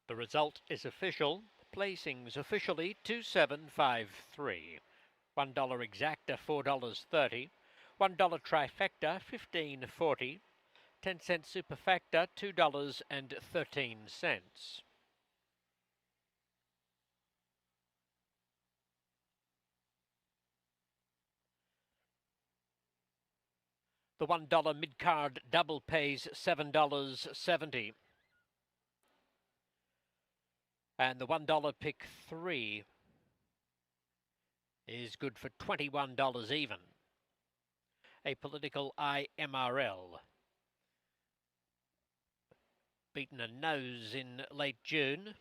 The result is official. Placings officially 2753. $1 exacta, $4.30. $1 trifecta, $15.40. 10-cent superfactor, $2.13. The $1 mid-card double pays $7.70. And the $1 pick 3 is good for $21 even. A political IMRL. Beaten a nose in late June.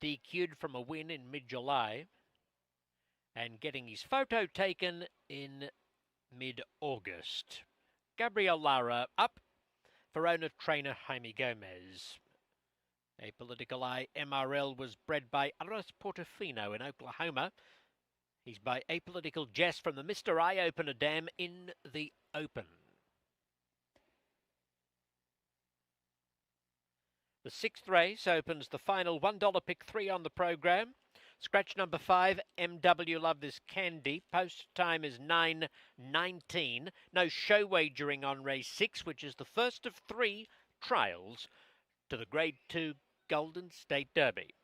DQ'd from a win in mid-July. And getting his photo taken in mid-August. Gabriel Lara up for owner trainer Jaime Gomez. A political eye MRL was bred by Aras Portofino in Oklahoma. He's by Apolitical Jess from the Mr. Eye Opener Dam in the Open. The 6th race opens the final $1 pick 3 on the program. Scratch number 5, MW Love This Candy. Post time is 9:19. No show wagering on race 6, which is the first of 3 trials to the Grade 2 Golden State Derby.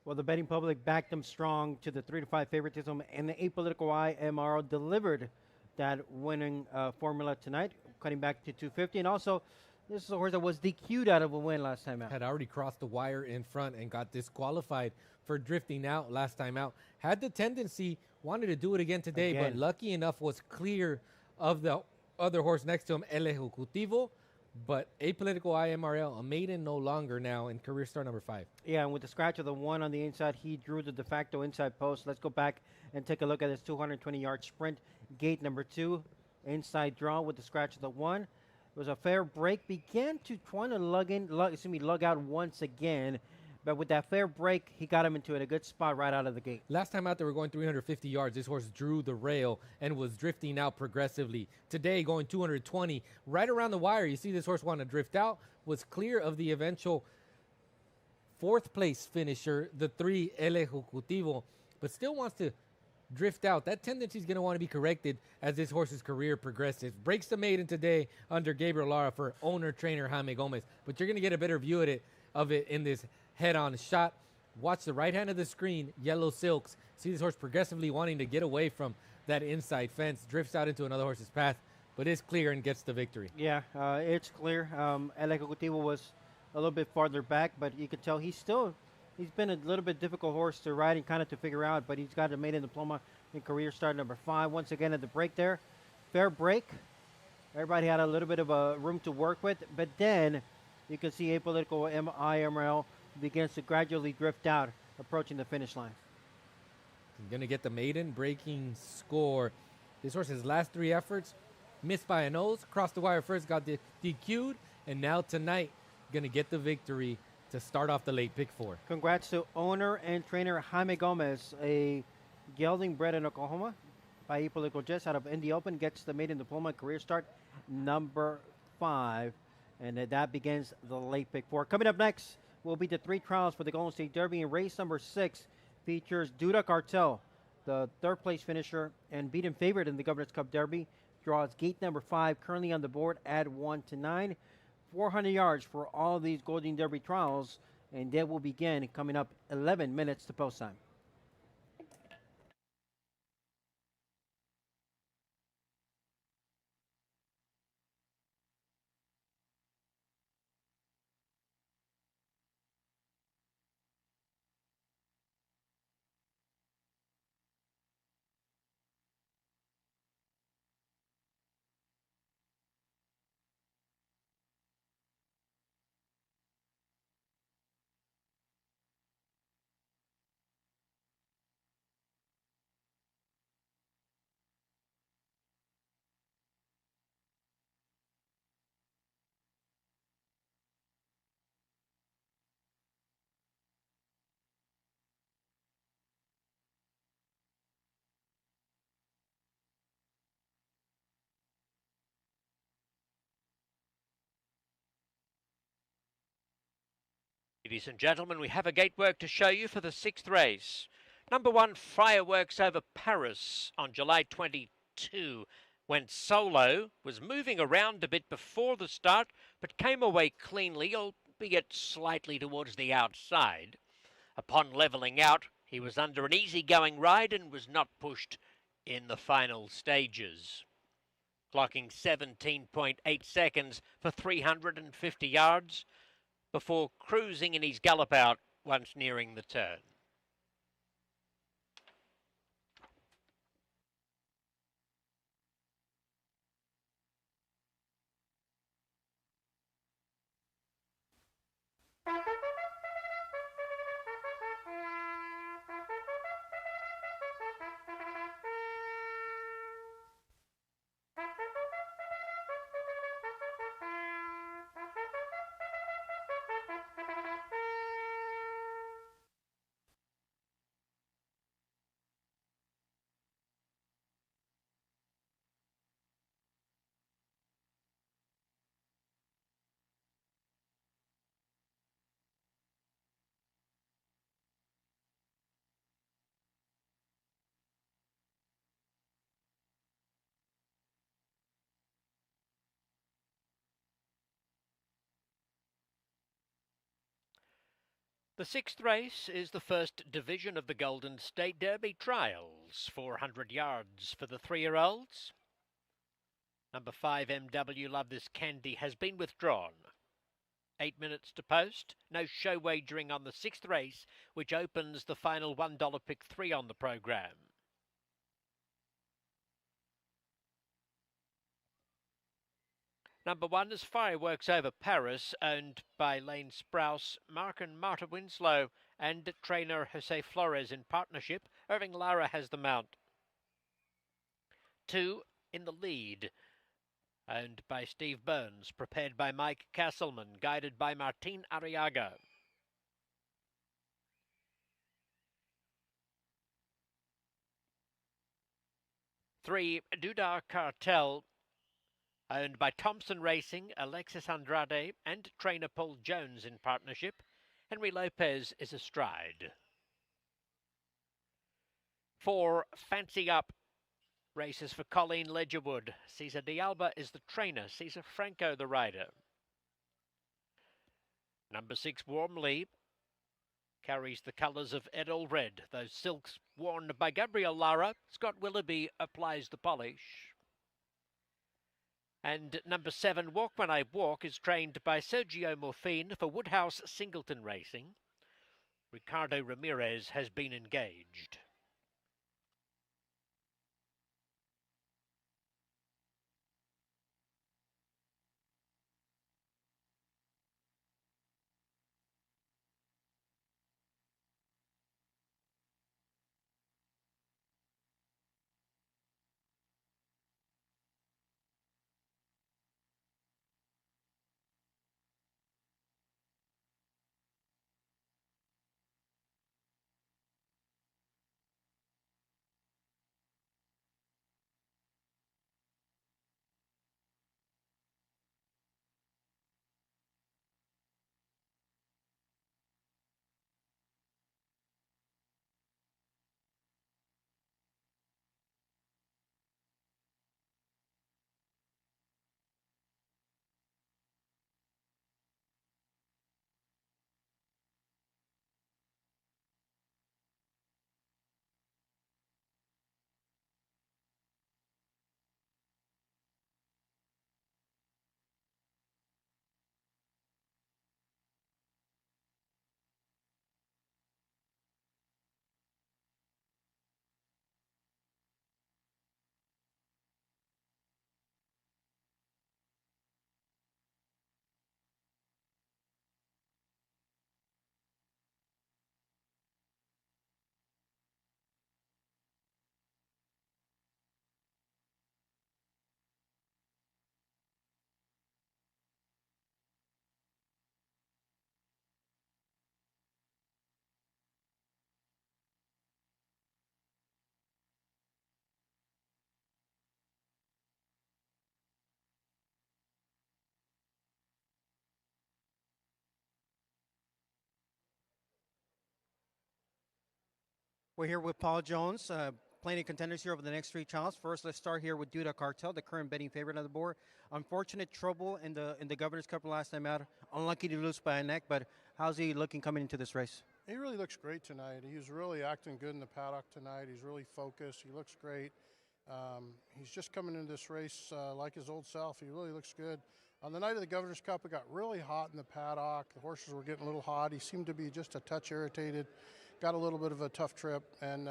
Well, the betting public backed them strong to the 3-5 favoritism, and the Apolitical Eye MRL delivered that winning formula tonight, cutting back to 250. And also, this is a horse that was DQ'd out of a win last time out. Had already crossed the wire in front and got disqualified for drifting out last time out. Had the tendency, wanted to do it again today, but lucky enough was clear of the other horse next to him, El Ejecutivo. But Apolitical IMRL, a maiden no longer now in career start number 5. Yeah, and with the scratch of the 1 on the inside, he drew the de facto inside post. Let's go back and take a look at his 220-yard sprint. Gate number 2, inside draw with the scratch of the 1. It was a fair break. Began to try to lug out once again. But with that fair break, he got him into a good spot right out of the gate. Last time out, they were going 350 yards. This horse drew the rail and was drifting out progressively. Today, going 220, right around the wire. You see this horse want to drift out. Was clear of the eventual 4th place finisher, the 3, El Ejecutivo, but still wants to drift out. That tendency is going to want to be corrected as this horse's career progresses. Breaks the maiden today under Gabriel Lara for owner-trainer Jaime Gomez. But you're going to get a better view of it in this head-on shot. Watch the right hand of the screen, Yellow Silks. See this horse progressively wanting to get away from that inside fence. Drifts out into another horse's path, but is clear and gets the victory. Yeah, it's clear. El Ejecutivo was a little bit farther back, but you can tell he's been a little bit difficult horse to ride and kind of to figure out, but he's got a maiden diploma in career start number 5. Once again at the break there. Fair break. Everybody had a little bit of a room to work with, but then you can see Apolitical IMRL begins to gradually drift out, approaching the finish line. He's going to get the maiden breaking score. This horse's last 3 efforts, missed by a nose, crossed the wire first, got DQ'd, and now tonight, going to get the victory to start off the late pick 4. Congrats to owner and trainer Jaime Gomez, a gelding bred in Oklahoma. by Political Jess out of Indy Open gets the maiden diploma career start number 5. And that begins the late pick 4. Coming up next will be the 3 trials for the Golden State Derby. And race number 6 features Doodah Cartel, the third place finisher and beaten favorite in the Governor's Cup Derby. Draws gate number 5 currently on the board at 1 to 9. 400 yards for all of these Golden Derby trials. And they will begin coming up 11 minutes to post time. Ladies and gentlemen, we have a gatework to show you for the 6th race. Number 1, Fireworks Over Paris on July 22. Went solo, was moving around a bit before the start, but came away cleanly, albeit slightly towards the outside. Upon levelling out, he was under an easy-going ride and was not pushed in the final stages. Clocking 17.8 seconds for 350 yards, before cruising in his gallop out once nearing the turn. The 6th race is the first division of the Golden State Derby Trials. 400 yards for the 3-year-olds. Number 5, MW Love This Candy, has been withdrawn. 8 minutes to post. No show wagering on the 6th race, which opens the final $1 pick 3 on the program. Number 1 is Fireworks Over Paris, owned by Lane Sprouse, Mark and Marta Winslow, and trainer Jose Flores in partnership. Irving Lara has the mount. 2 in the lead, owned by Steve Burns, prepared by Mike Castleman, guided by Martin Arriaga. 3, Doodah Cartel, owned by Thompson Racing, Alexis Andrade, and trainer Paul Jones in partnership. Henry Lopez is astride. 4, Fancy Up, races for Colleen Ledgerwood. Cesar D'Alba is the trainer, Cesar Franco the rider. Number 6, Warmly, carries the colours of Edel Red, those silks worn by Gabriel Lara. Scott Willoughby applies the polish. And number 7, Walk When I Walk, is trained by Sergio Morfin for Woodhouse Singleton Racing. Ricardo Ramirez has been engaged. We're here with Paul Jones, plenty of contenders here over the next 3 trials. First, let's start here with Doodah Cartel, the current betting favorite on the board. Unfortunate trouble in the Governor's Cup last time out. Unlucky to lose by a neck, but how's he looking coming into this race? He really looks great tonight. He's really acting good in the paddock tonight. He's really focused. He looks great. He's just coming into this race like his old self. He really looks good. On the night of the Governor's Cup, it got really hot in the paddock. The horses were getting a little hot. He seemed to be just a touch irritated. Got a little bit of a tough trip, and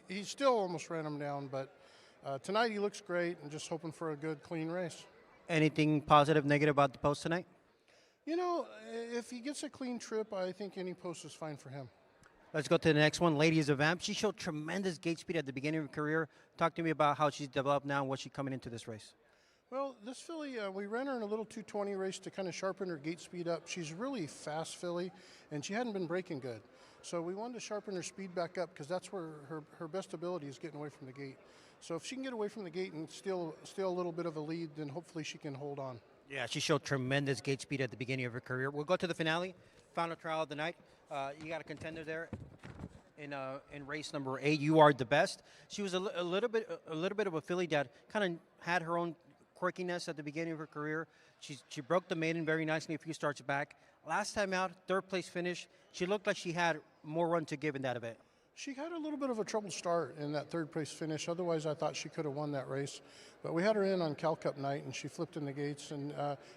he still almost ran him down. But tonight he looks great, and just hoping for a good, clean race. Anything positive, negative about the post tonight? You know, if he gets a clean trip, I think any post is fine for him. Let's go to the next one. Ladies of Vamp. She showed tremendous gate speed at the beginning of her career. Talk to me about how she's developed now and what she's coming into this race. Well, this filly, we ran her in a little 220 race to kind of sharpen her gate speed up. She's really fast filly, and she hadn't been breaking good. So we wanted to sharpen her speed back up because that's where her best ability is getting away from the gate. So if she can get away from the gate and steal a little bit of a lead, then hopefully she can hold on. Yeah, she showed tremendous gate speed at the beginning of her career. We'll go to the finale, final trial of the night. You got a contender there in race number 8. You Are the Best. She was a little bit of a filly that kind of had her own quirkiness at the beginning of her career. She broke the maiden very nicely a few starts back. Last time out, 3rd place finish. She looked like she had more run to give in that event. She had a little bit of a troubled start in that 3rd place finish. Otherwise, I thought she could have won that race. But we had her in on Cal Cup night, and she flipped in the gates, and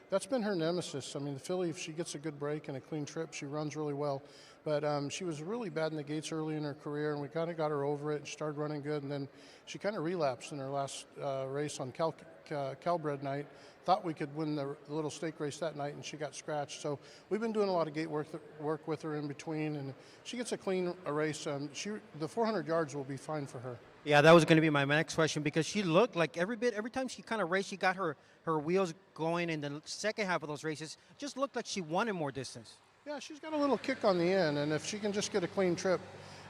that's been her nemesis. I mean, the filly, if she gets a good break and a clean trip, she runs really well. But she was really bad in the gates early in her career, and we kind of got her over it. She started running good, and then she kind of relapsed in her last race on Calbred night. Thought we could win the little stake race that night, and she got scratched. So we've been doing a lot of gate work with her in between, and she gets a clean race. The 400 yards will be fine for her. Yeah, that was going to be my next question because she looked like every time she kind of raced, she got her wheels going in the second half of those races. Just looked like she wanted more distance. Yeah, she's got a little kick on the end, and if she can just get a clean trip,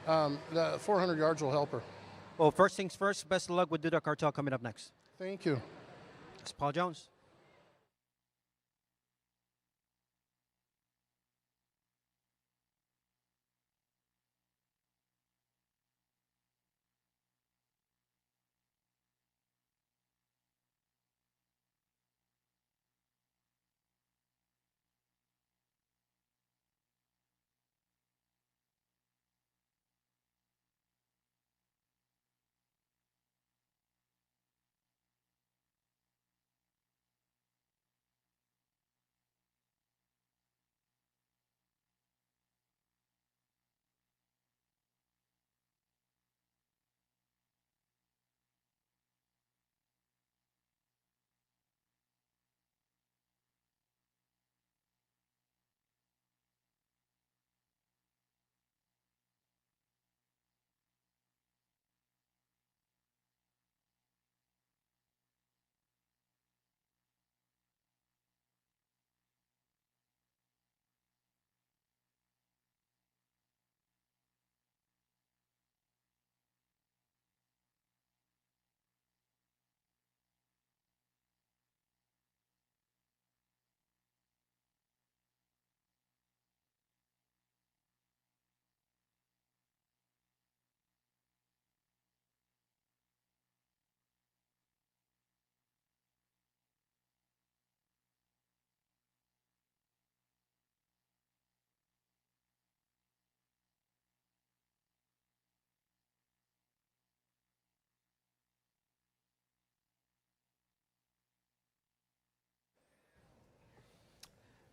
the 400 yards will help her. Well, first things first, best of luck with Doodah Cartel coming up next. Thank you. It's Paul Jones.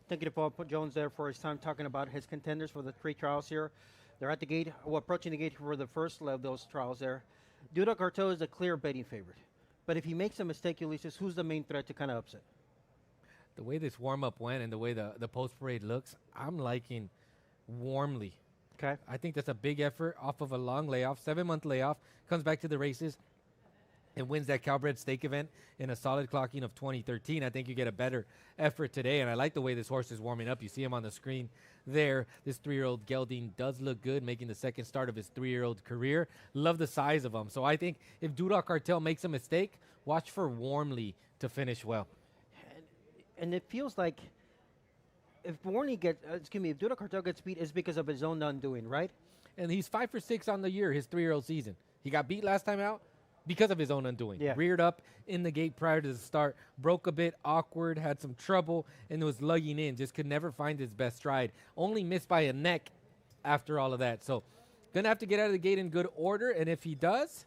Thank you to Paul Jones there for his time talking about his contenders for the 3 trials here. They're at the gate, approaching the gate for the first of those trials there. Doodah Cartel is a clear betting favorite. But if he makes a mistake, Ulysses, who's the main threat to kind of upset? The way this warm-up went and the way the post-parade looks, I'm liking Warmly. Okay. I think that's a big effort off of a long layoff, 7-month layoff, comes back to the races and wins that Calbred stake event in a solid clocking of 2013. I think you get a better effort today, and I like the way this horse is warming up. You see him on the screen there. This 3-year-old gelding does look good, making the second start of his 3-year-old career. Love the size of him. So I think if Doodah Cartel makes a mistake, watch for Warmly to finish well. And it feels like if Doodah Cartel gets beat, it's because of his own undoing, right? and he's 5 for 6 on the year, his 3-year-old season. He got beat last time out because of his own undoing. Yeah. Reared up in the gate prior to the start, broke a bit, awkward, had some trouble, and was lugging in. Just could never find his best stride. Only missed by a neck after all of that. So gonna have to get out of the gate in good order, and if he does,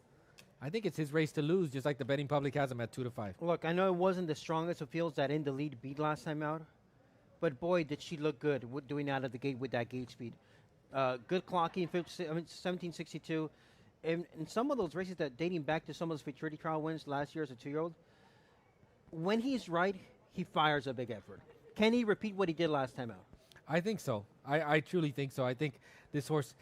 I think it's his race to lose, just like the betting public has him at 2-5. Look, I know it wasn't the strongest of fields that in the lead beat last time out, but boy, did she look good doing out of the gate with that gate speed. Good clocking, 1762. In some of those races that dating back to some of those futurity trial wins last year as a 2-year-old, when he's right, he fires a big effort. Can he repeat what he did last time out? I think so. I truly think so. I think this horse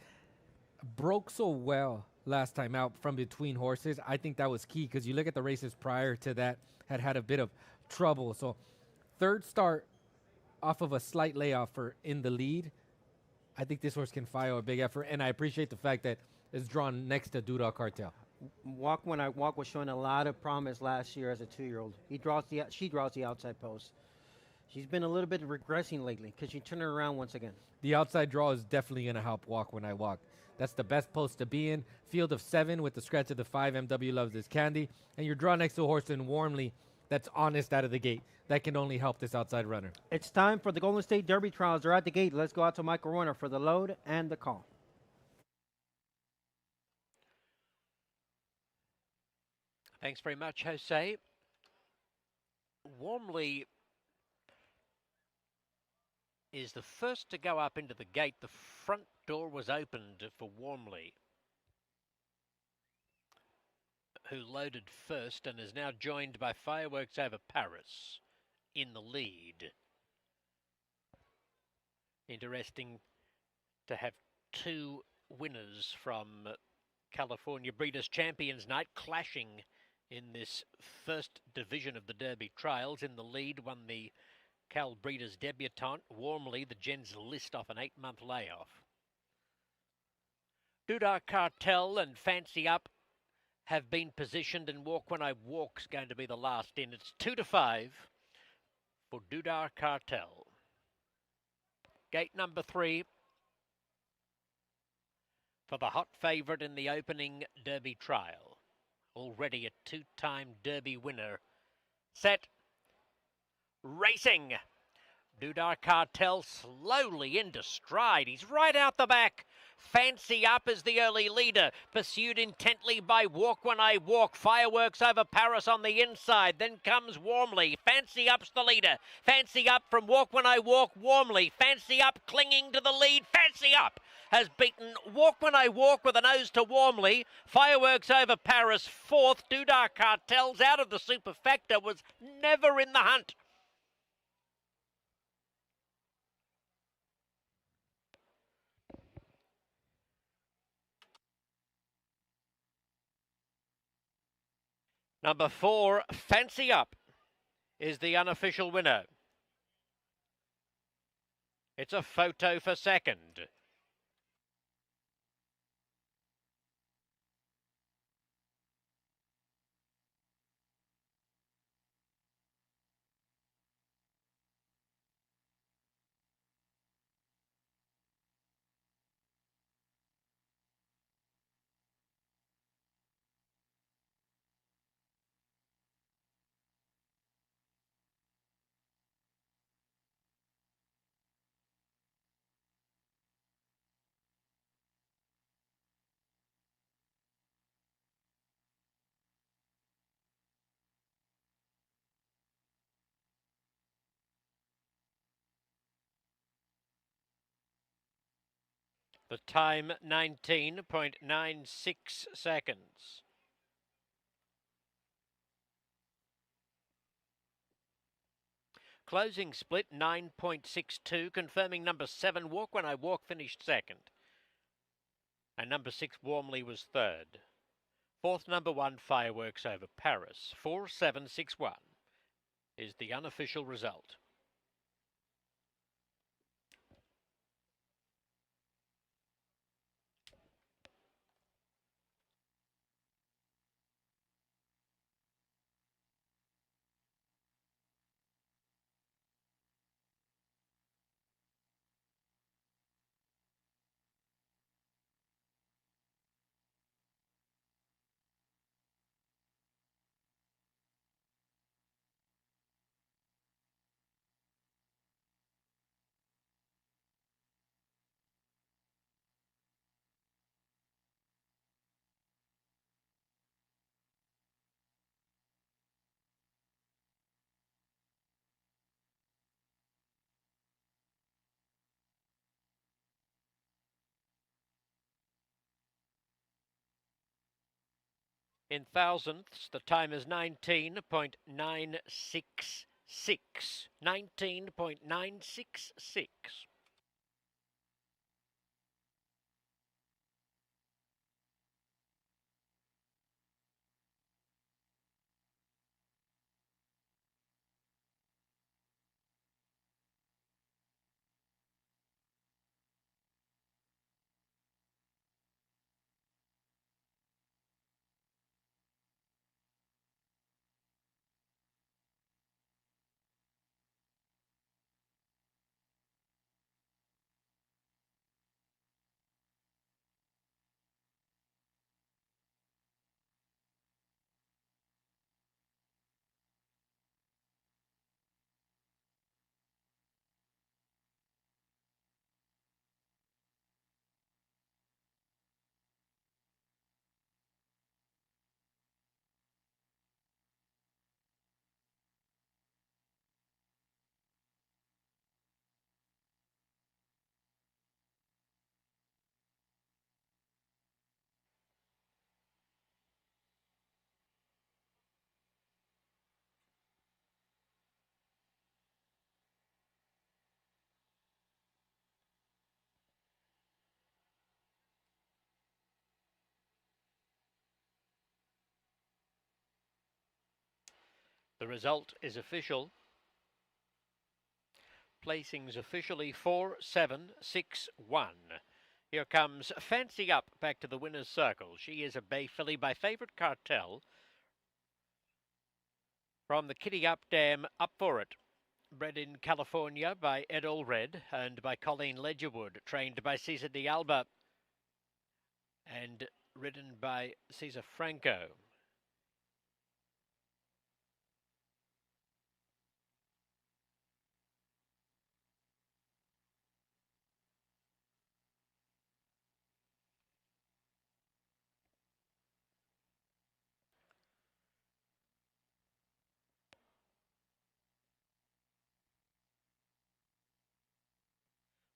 broke so well last time out from between horses. I think that was key because you look at the races prior to that, had a bit of trouble. So third start off of a slight layoff in the lead. I think this horse can fire a big effort, and I appreciate the fact that it's drawn next to Doodah Cartel. Walk When I Walk was showing a lot of promise last year as a 2-year-old. She draws the outside post. She's been a little bit regressing lately because she turned it around once again. The outside draw is definitely going to help Walk When I Walk. That's the best post to be in. Field of 7 with the scratch of the 5. MW loves this candy. And you're drawn next to a horse in Warmly that's honest out of the gate. That can only help this outside runner. It's time for the Golden State Derby trials. They're at the gate. Let's go out to Michael Warner for the load and the call. Thanks very much, Jose. Warmly is the first to go up into the gate. The front door was opened for Warmly, who loaded first and is now joined by Fireworks Over Paris in the lead. Interesting to have two winners from California Breeders' Champions Night clashing in this first division of the Derby trials. In the lead won the Cal Breeders' debutante, Warmly, the Gens list off an 8-month layoff. Doodah Cartel and Fancy Up have been positioned, and Walk When I Walk's going to be the last in. It's 2-5 for Doodah Cartel. Gate number 3 for the hot favourite in the opening Derby trial. Already a 2-time Derby winner. Set. Racing. Doodah Cartel slowly into stride. He's right out the back. Fancy Up is the early leader, pursued intently by Walk When I Walk. Fireworks Over Paris on the inside. Then comes Warmly. Fancy Up's the leader. Fancy Up from Walk When I Walk. Warmly. Fancy Up clinging to the lead. Fancy Up has beaten Walk When I Walk with a nose to Warmly. Fireworks Over Paris fourth. Doodah Cartel's out of the superfecta, was never in the hunt. Number 4, Fancy Up, is the unofficial winner. It's a photo for second. The time 19.96 seconds. Closing split 9.62, confirming number 7, Walk When I Walk, finished second. And number 6, Warmly, was third. Fourth, number 1, Fireworks Over Paris. 4761 is the unofficial result. in thousandths. The time is 19.966. 19.966. The result is official. Placings officially 4, 7, 6, 1. Here comes Fancy Up back to the winner's circle. She is a bay filly by Favourite Cartel from the Kitty Up Dam. Up for it. Bred in California by Ed Allred and by Colleen Ledgerwood. Trained by Cesar de Alba and ridden by Cesar Franco.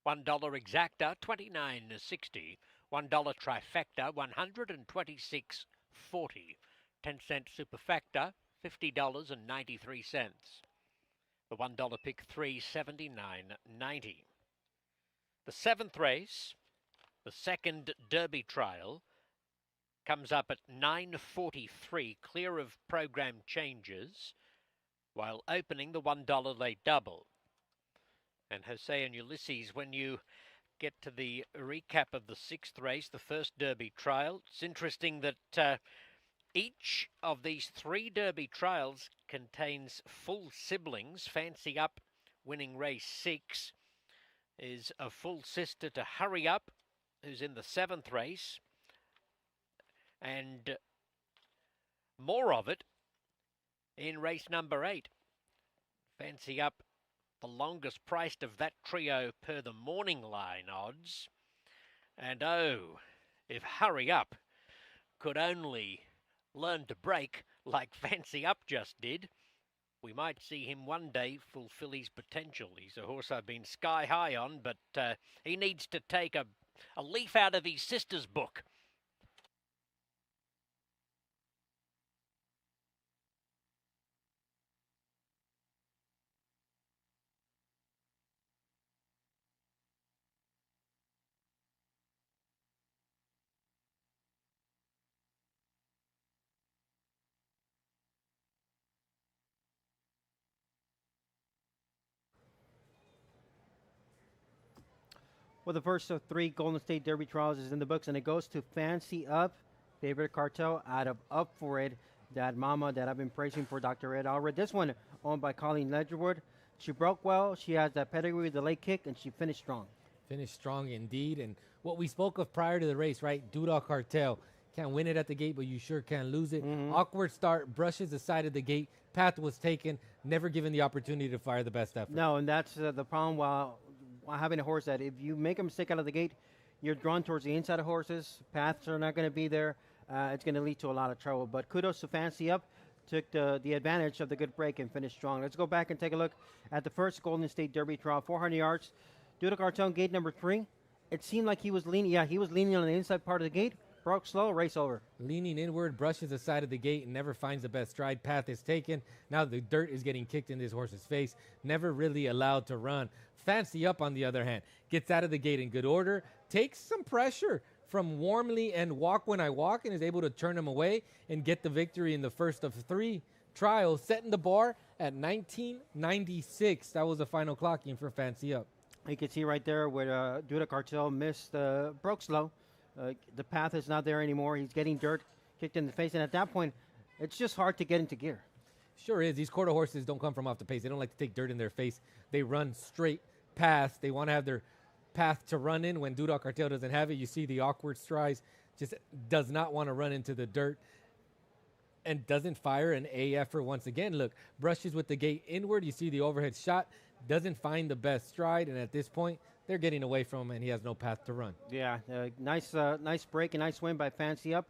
$1 exacta, $29.60. $1 trifecta, $126.40. 10-cent superfecta, $50.93. The $1 pick, $379.90. The seventh race, the second Derby trial, comes up at 9:43, clear of program changes, while opening the $1 late double. And Jose and Ulysses, when you get to the recap of the sixth race, the first Derby trial, it's interesting that each of these three Derby trials contains full siblings. Fancy Up, winning race 6, is a full sister to Hurry Up, who's in the seventh race. And more of it in race number 8. Fancy Up, the longest priced of that trio per the morning line odds. And oh, if Hurry Up could only learn to break like Fancy Up just did, we might see him one day fulfill his potential. He's a horse I've been sky high on, but he needs to take a leaf out of his sister's book. Well, the first of 3 Golden State Derby trials is in the books, and it goes to Fancy Up, Favorite Cartel, out of Up For It, that mama that I've been praising for Dr. Ed Allred. This one owned by Colleen Ledgerwood. She broke well. She has that pedigree with the late kick, and she finished strong. Finished strong indeed. And what we spoke of prior to the race, right? Doodah Cartel. Can't win it at the gate, but you sure can lose it. Awkward start, brushes the side of the gate. Path was taken, never given the opportunity to fire the best effort. No, and that's the problem while having a horse that if you make a mistake out of the gate, you're drawn towards the inside of horses. Paths are not going to be there. It's going to lead to a lot of trouble. But kudos to Fancy Up. Took the advantage of the good break and finished strong. Let's go back and take a look at the first Golden State Derby trial. 400 yards. Doodah Cartel, gate number 3. It seemed like he was leaning. Yeah, he was leaning on the inside part of the gate. Broke slow, race over. Leaning inward, brushes the side of the gate and never finds the best stride. Path is taken. Now the dirt is getting kicked in this horse's face. Never really allowed to run. Fancy Up, on the other hand, gets out of the gate in good order, takes some pressure from Warmly and Walk When I Walk, and is able to turn him away and get the victory in the first of 3 trials, setting the bar at 1996. That was the final clocking for Fancy Up. You can see right there where Doodah Cartel missed broke slow. The path is not there anymore. He's getting dirt kicked in the face, and at that point, it's just hard to get into gear. Sure is. These quarter horses don't come from off the pace. They don't like to take dirt in their face. They run straight past. They want to have their path to run in. When Doodah Cartel doesn't have it, you see the awkward strides. Just does not want to run into the dirt and doesn't fire an A effort once again. Look, brushes with the gate inward. You see the overhead shot. Doesn't find the best stride, and at this point, they're getting away from him, and he has no path to run. Yeah, nice break, a nice win by Fancy Up,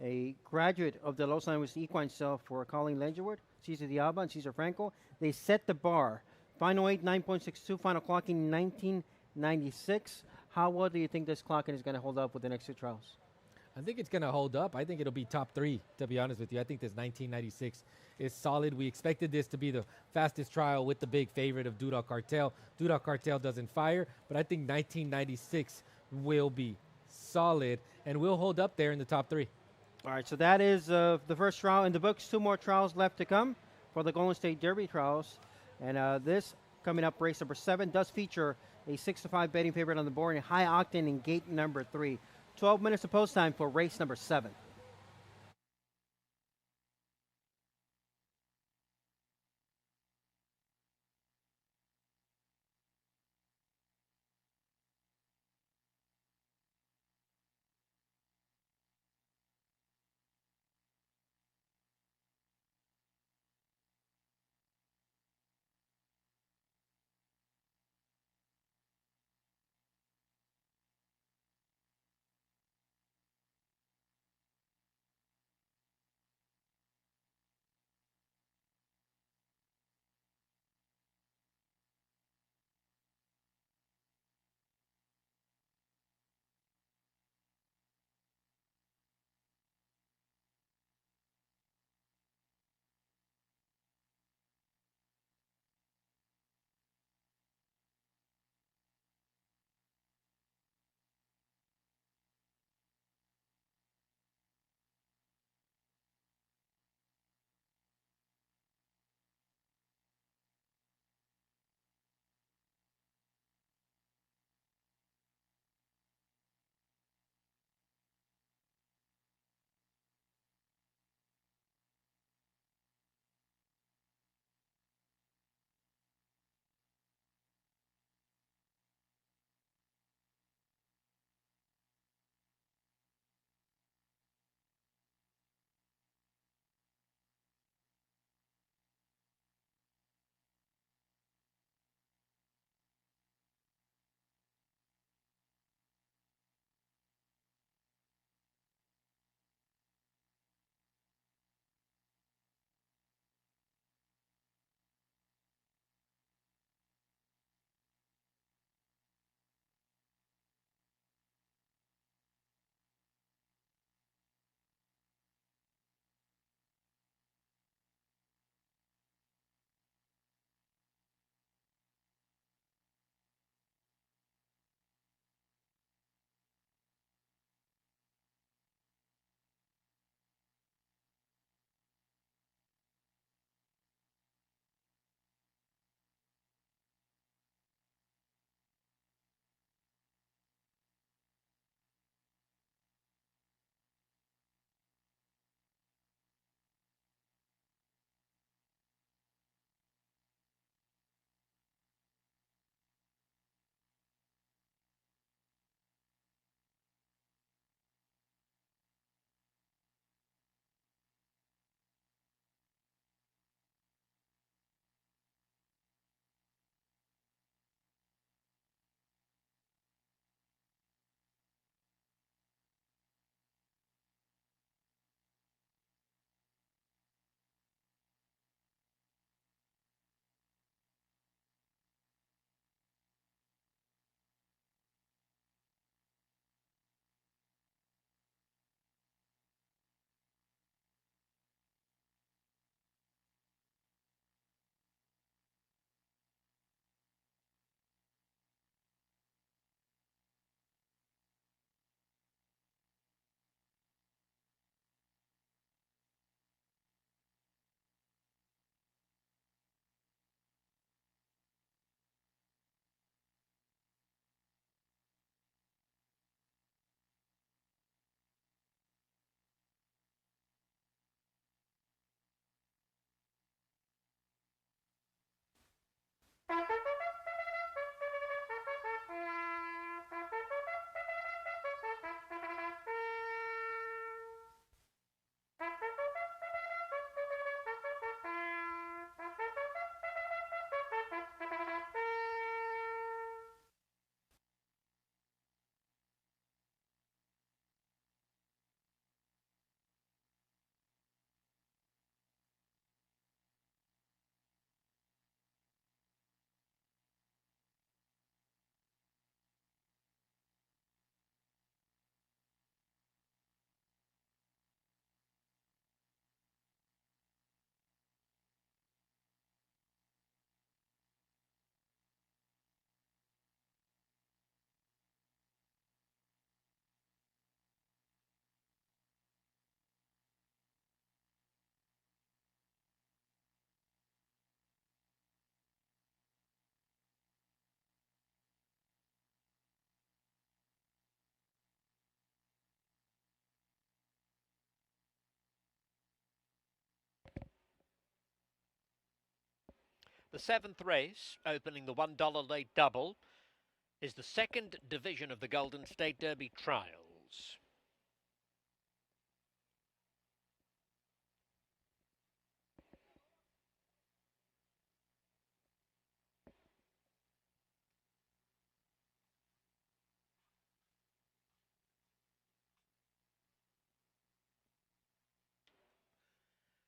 a graduate of the Los Angeles Equine Cell for Colleen Lengerwood, Cesar Diaba, and Cesar Franco. They set the bar. Final 8, 9.62, final clocking 1996. How well do you think this clocking is going to hold up with the next 2 trials? I think it's going to hold up. I think it'll be top 3, to be honest with you. I think this 1996 is solid. We expected this to be the fastest trial with the big favorite of Doodah Cartel. Doodah Cartel doesn't fire, but I think 1996 will be solid and will hold up there in the top 3. All right, so that is the first trial in the books. 2 more trials left to come for the Golden State Derby trials. And this coming up, race number 7, does feature a 6-5 betting favorite on the board and high octane in gate number 3. 12 minutes of post time for race number 7. The seventh race, opening the $1 late double, is the second division of the Golden State Derby Trials.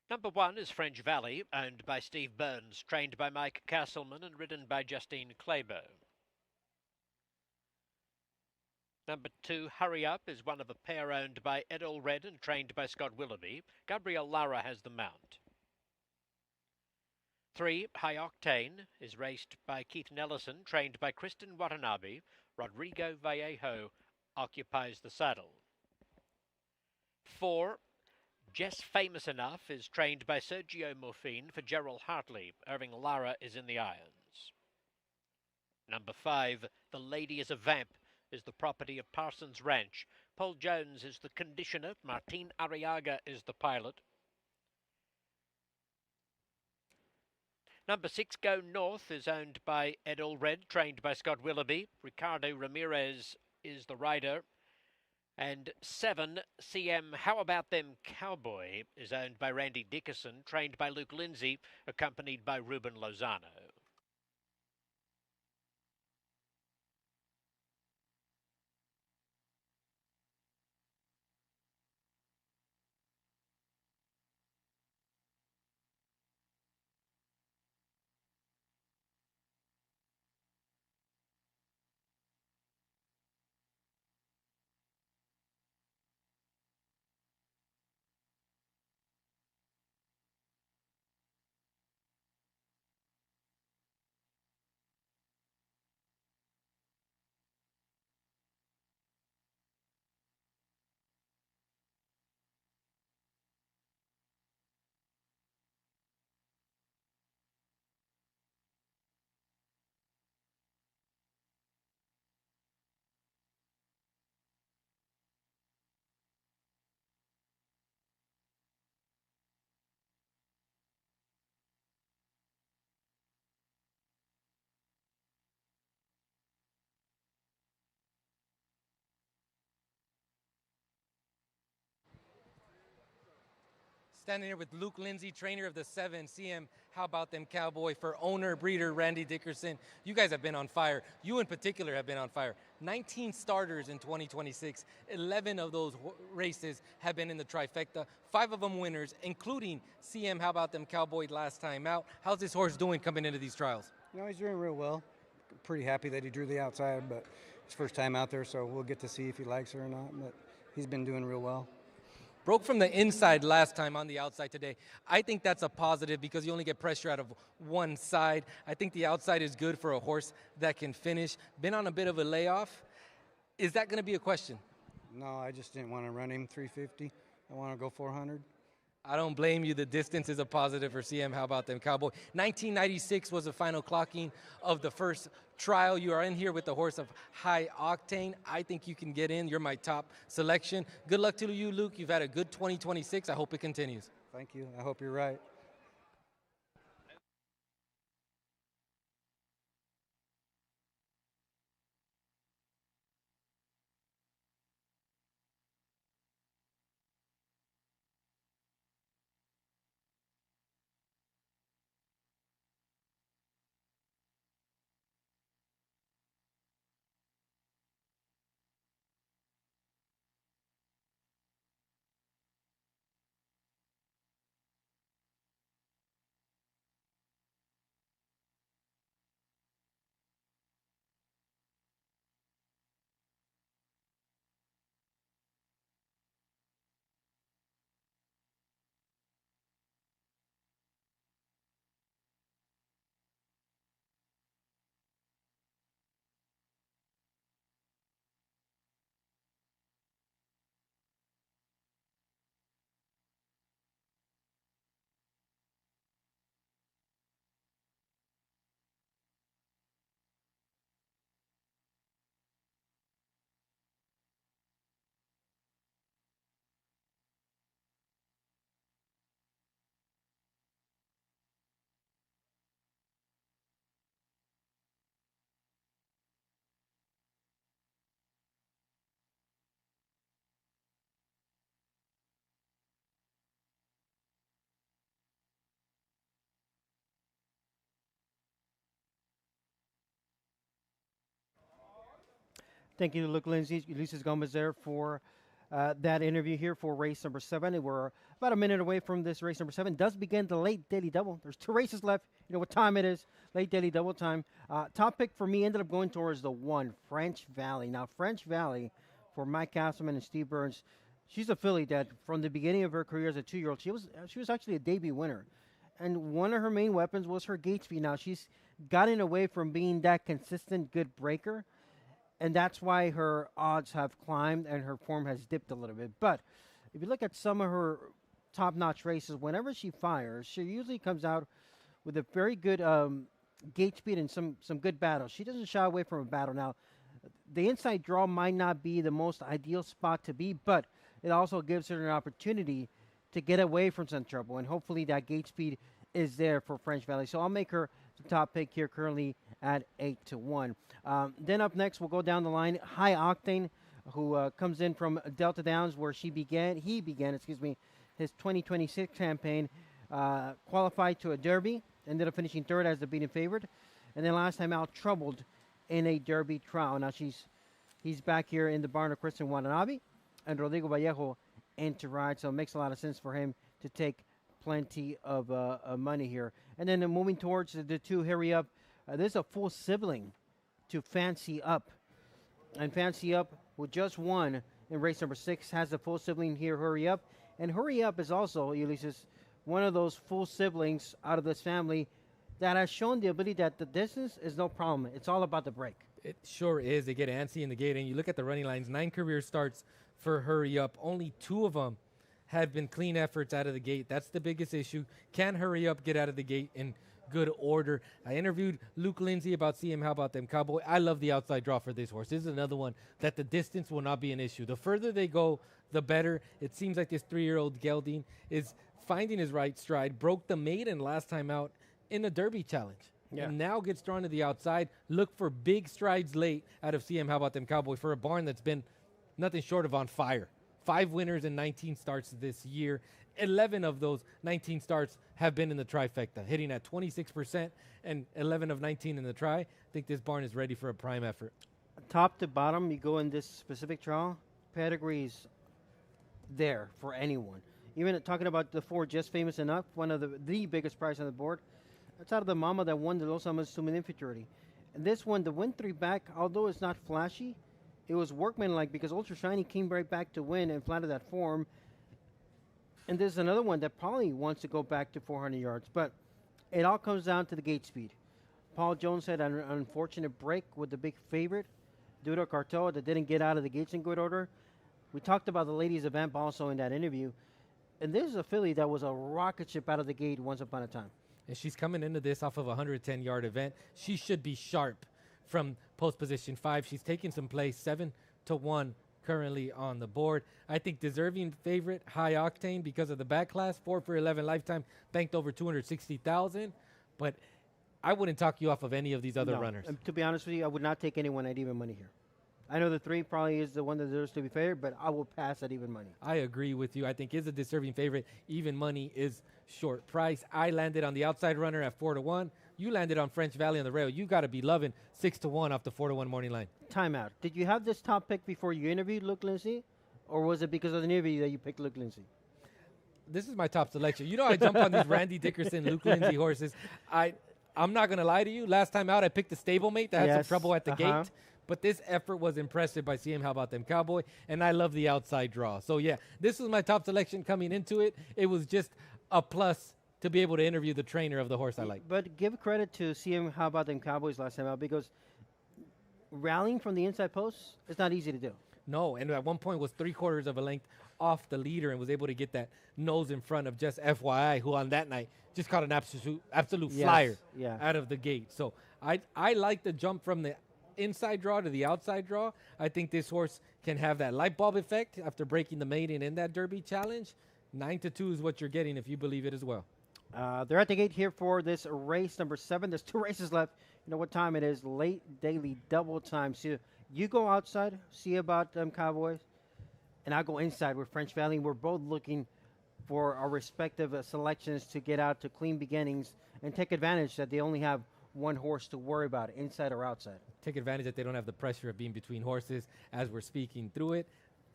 Number 1 is French Valley, owned by Steve Burns, trained by Mike Castleman and ridden by Justine Clabo. Number 2, Hurry Up, is one of a pair owned by Ed Allred and trained by Scott Willoughby. Gabriel Lara has the mount. 3, High Octane, is raced by Keith Nellison, trained by Kristen Watanabe. Rodrigo Vallejo occupies the saddle. 4, Jess Famous Enough, is trained by Sergio Morfine for Gerald Hartley. Irving Lara is in the irons. Number 5, The Lady is a Vamp, is the property of Parsons Ranch. Paul Jones is the conditioner. Martin Arriaga is the pilot. Number 6, Go North, is owned by Ed Allred, trained by Scott Willoughby. Ricardo Ramirez is the rider. And 7, CM How About Them Cowboy, is owned by Randy Dickerson, trained by Luke Lindsay, accompanied by Ruben Lozano. Standing here with Luke Lindsay, trainer of the 7, CM How About Them Cowboy, for owner, breeder, Randy Dickerson. You guys have been on fire. You in particular have been on fire. 19 starters in 2026. 11 of those races have been in the trifecta. 5 of them winners, including CM How About Them Cowboy last time out. How's this horse doing coming into these trials? You know, he's doing real well. Pretty happy that he drew the outside, but it's first time out there, so we'll get to see if he likes her or not. But he's been doing real well. Broke from the inside last time, on the outside today. I think that's a positive because you only get pressure out of one side. I think the outside is good for a horse that can finish. Been on a bit of a layoff. Is that going to be a question? No, I just didn't want to run him 350. I want to go 400. I don't blame you. The distance is a positive for CM. How about them, Cowboy? 1996 was the final clocking of the first trial. You are in here with the horse of High Octane. I think you can get in. You're my top selection. Good luck to you, Luke. You've had a good 2026. I hope it continues. Thank you. I hope you're right. Thank you, Luke Lindsay, Ulysses Gomez there for that interview here for race number 7. And we're about a minute away from this race number 7. Does begin the late daily double. There's 2 races left. You know what time it is. Late daily double time. Top pick for me ended up going towards the 1, French Valley. Now, French Valley for Mike Castleman and Steve Burns. She's a filly that from the beginning of her career as a 2-year-old, she was actually a debut winner. And one of her main weapons was her gate speed. Now, she's gotten away from being that consistent good breaker. And that's why her odds have climbed and her form has dipped a little bit. But if you look at some of her top-notch races, whenever she fires, she usually comes out with a very good gate speed and some good battles. She doesn't shy away from a battle. Now, the inside draw might not be the most ideal spot to be, but it also gives her an opportunity to get away from some trouble. And hopefully that gate speed is there for French Valley. So I'll make her the top pick here currently at 8-1. Then up next, we'll go down the line. High Octane, who comes in from Delta Downs, where he began, his 2026 campaign, qualified to a Derby, ended up finishing 3rd as the beating favorite, and then last time out, troubled in a Derby trial. Now he's back here in the barn of Kristen Watanabe and Rodrigo Vallejo in to ride, so it makes a lot of sense for him to take plenty of money here. And then moving towards the 2 Hurry Up, there's a full sibling to Fancy Up. And Fancy Up, who just won in race number 6, has the full sibling here, Hurry Up. And Hurry Up is also, Ulysses, one of those full siblings out of this family that has shown the ability that the distance is no problem. It's all about the break. It sure is. They get antsy in the gate, and you look at the running lines, 9 career starts for Hurry Up. Only 2 of them have been clean efforts out of the gate. That's the biggest issue. Can Hurry Up get out of the gate in good order? I interviewed Luke Lindsay about seeing how about them Cowboy. I love the outside draw for this horse. This is another one that the distance will not be an issue. The further they go, the better. It seems like this 3-year-old Gelding is finding his right stride. Broke the maiden last time out in a Derby challenge. Yeah. And now gets drawn to the outside. Look for big strides late out of CM How About Them Cowboy for a barn that's been nothing short of on fire. 5 winners and 19 starts this year. 11 of those 19 starts have been in the trifecta, hitting at 26% and 11 of 19 in the tri. I think this barn is ready for a prime effort. Top to bottom, you go in this specific trial, pedigree's there for anyone. Even talking about the 4 Just Famous Enough, one of the biggest prize on the board. That's out of the mama that won the Los Alamos Summit Infantry. And this one, the win 3 back, although it's not flashy, it was workmanlike because Ultra Shiny came right back to win and flattered that form. And there's another one that probably wants to go back to 400 yards. But it all comes down to the gate speed. Paul Jones had an unfortunate break with the big favorite, Doodah Cartel, that didn't get out of the gates in good order. We talked about the ladies event also in that interview. And this is a filly that was a rocket ship out of the gate once upon a time. And she's coming into this off of a 110-yard event. She should be sharp from post position 5. She's taking some play, 7-1 currently on the board. I think deserving favorite, High Octane, because of the back class, 4 for 11 lifetime, banked over 260,000. But I wouldn't talk you off of any of these other runners. To be honest with you, I would not take anyone at even money here. I know the 3 probably is the one that deserves to be favored, but I will pass at even money. I agree with you. I think is a deserving favorite. Even money is short price. I landed on the outside runner at 4-1. You landed on French Valley on the rail. You got to be loving 6-1 off the 4-1 morning line. Timeout. Did you have this top pick before you interviewed Luke Lindsay, or was it because of the interview that you picked Luke Lindsay? This is my top selection. You know, I jump on these Randy Dickerson, Luke Lindsay horses. I'm not going to lie to you. Last time out, I picked a stablemate that had some trouble at the gate. But this effort was impressive by CM How About Them Cowboy, and I love the outside draw. So, yeah, this was my top selection coming into it. It was just a plus to be able to interview the trainer of the horse I like. But give credit to CM How About Them Cowboys last time out, because rallying from the inside post is not easy to do. No, and at one point was 3/4 of a length off the leader and was able to get that nose in front of just FYI, who on that night just caught an absolute flyer out of the gate. So I like the jump from the inside draw to the outside draw. I think this horse can have that light bulb effect after breaking the maiden in that Derby challenge. 9-2 is what you're getting if you believe it as well. They're at the gate here for this race number 7. There's 2 races left. You know what time it is? Late daily double time. So you go outside, see about them Cowboys, and I'll go inside with French Valley. We're both looking for our respective selections to get out to clean beginnings and take advantage that they only have one horse to worry about, inside or outside. Take advantage that they don't have the pressure of being between horses as we're speaking through it.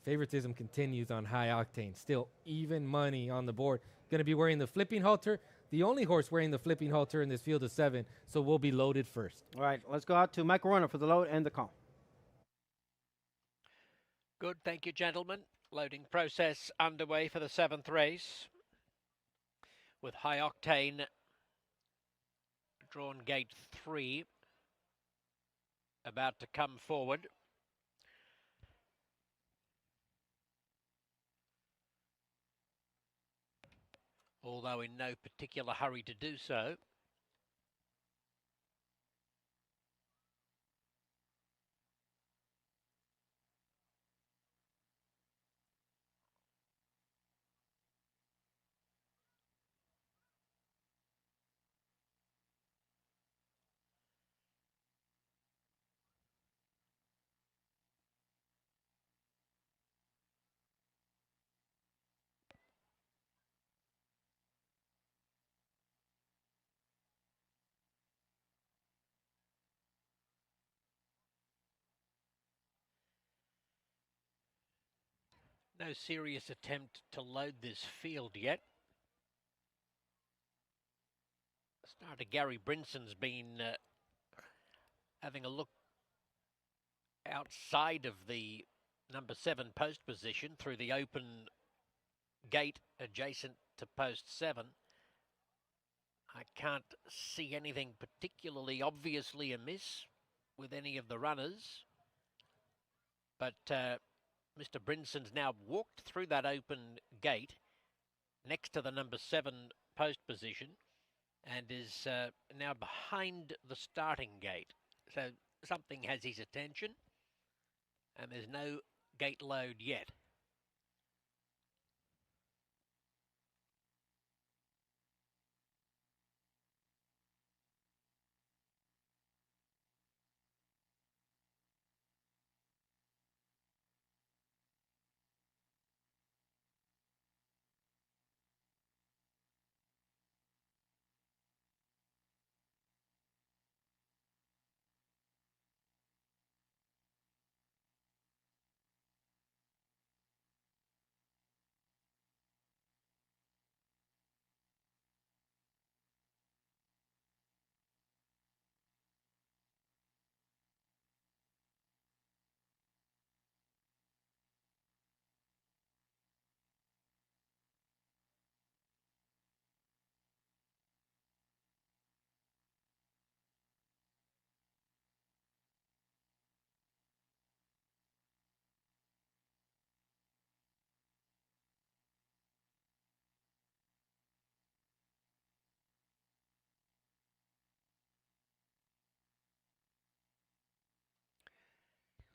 Favoritism continues on High Octane. Still even money on the board. Going to be wearing the flipping halter. The only horse wearing the flipping halter in this field of 7, so we'll be loaded first. All right, let's go out to Michael Runner for the load and the call. Good, thank you, gentlemen. Loading process underway for the 7th race, with High Octane drawn gate 3 about to come forward. Although in no particular hurry to do so. No serious attempt to load this field yet. Starter Gary Brinson's been having a look outside of the number 7 post position through the open gate adjacent to post 7. I can't see anything particularly obviously amiss with any of the runners, but Mr. Brinson's now walked through that open gate next to the number 7 post position and is now behind the starting gate. So something has his attention, and there's no gate load yet.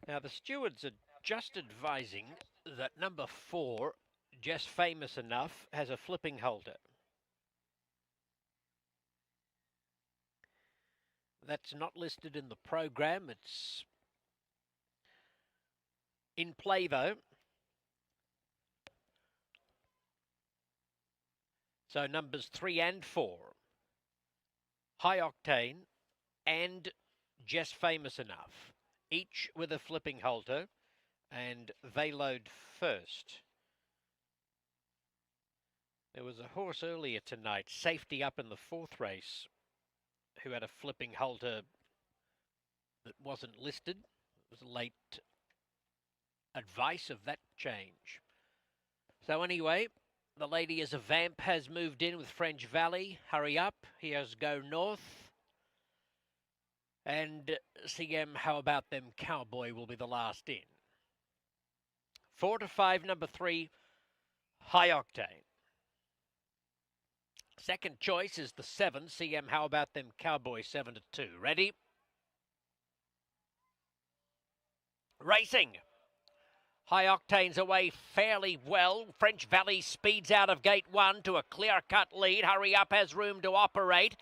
Now, the stewards are just advising that number 4, Just Famous Enough, has a flipping halter. That's not listed in the program. It's in play, though. So numbers 3 and 4, High Octane and Just Famous Enough, each with a flipping halter, and they load first. There was a horse earlier tonight, Safety Up in the 4th race, who had a flipping halter that wasn't listed. It was late advice of that change. So anyway, the Lady is a Vamp has moved in with French Valley. Hurry Up. Here's Go North. And CM, How About Them Cowboy will be the last in. 4 to 5, number 3, High Octane. Second choice is the 7, CM, How About Them Cowboy, 7 to 2. Ready? Racing. High Octane's away fairly well. French Valley speeds out of gate 1 to a clear-cut lead. Hurry Up has room to operate.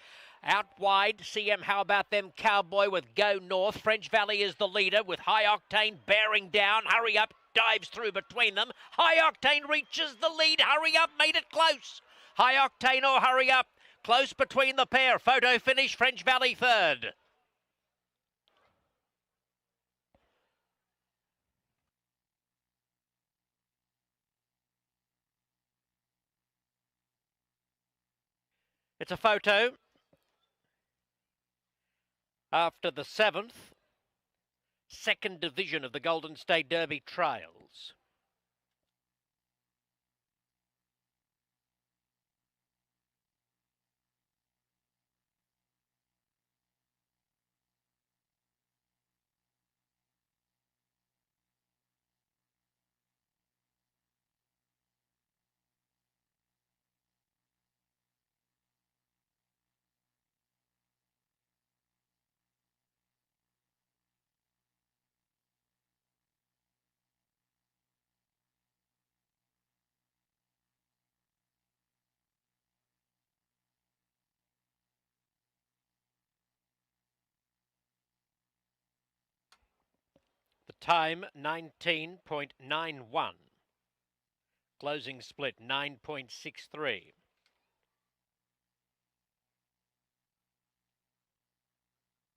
Out wide, CM, How About Them Cowboy with Go North. French Valley is the leader with High Octane bearing down. Hurry Up dives through between them. High Octane reaches the lead. Hurry Up made it close. High Octane or Hurry Up Close between the pair. Photo finish, French Valley third. It's a photo after the 7th, second division of the Golden State Derby Trials. The time 19.91. Closing split 9.63.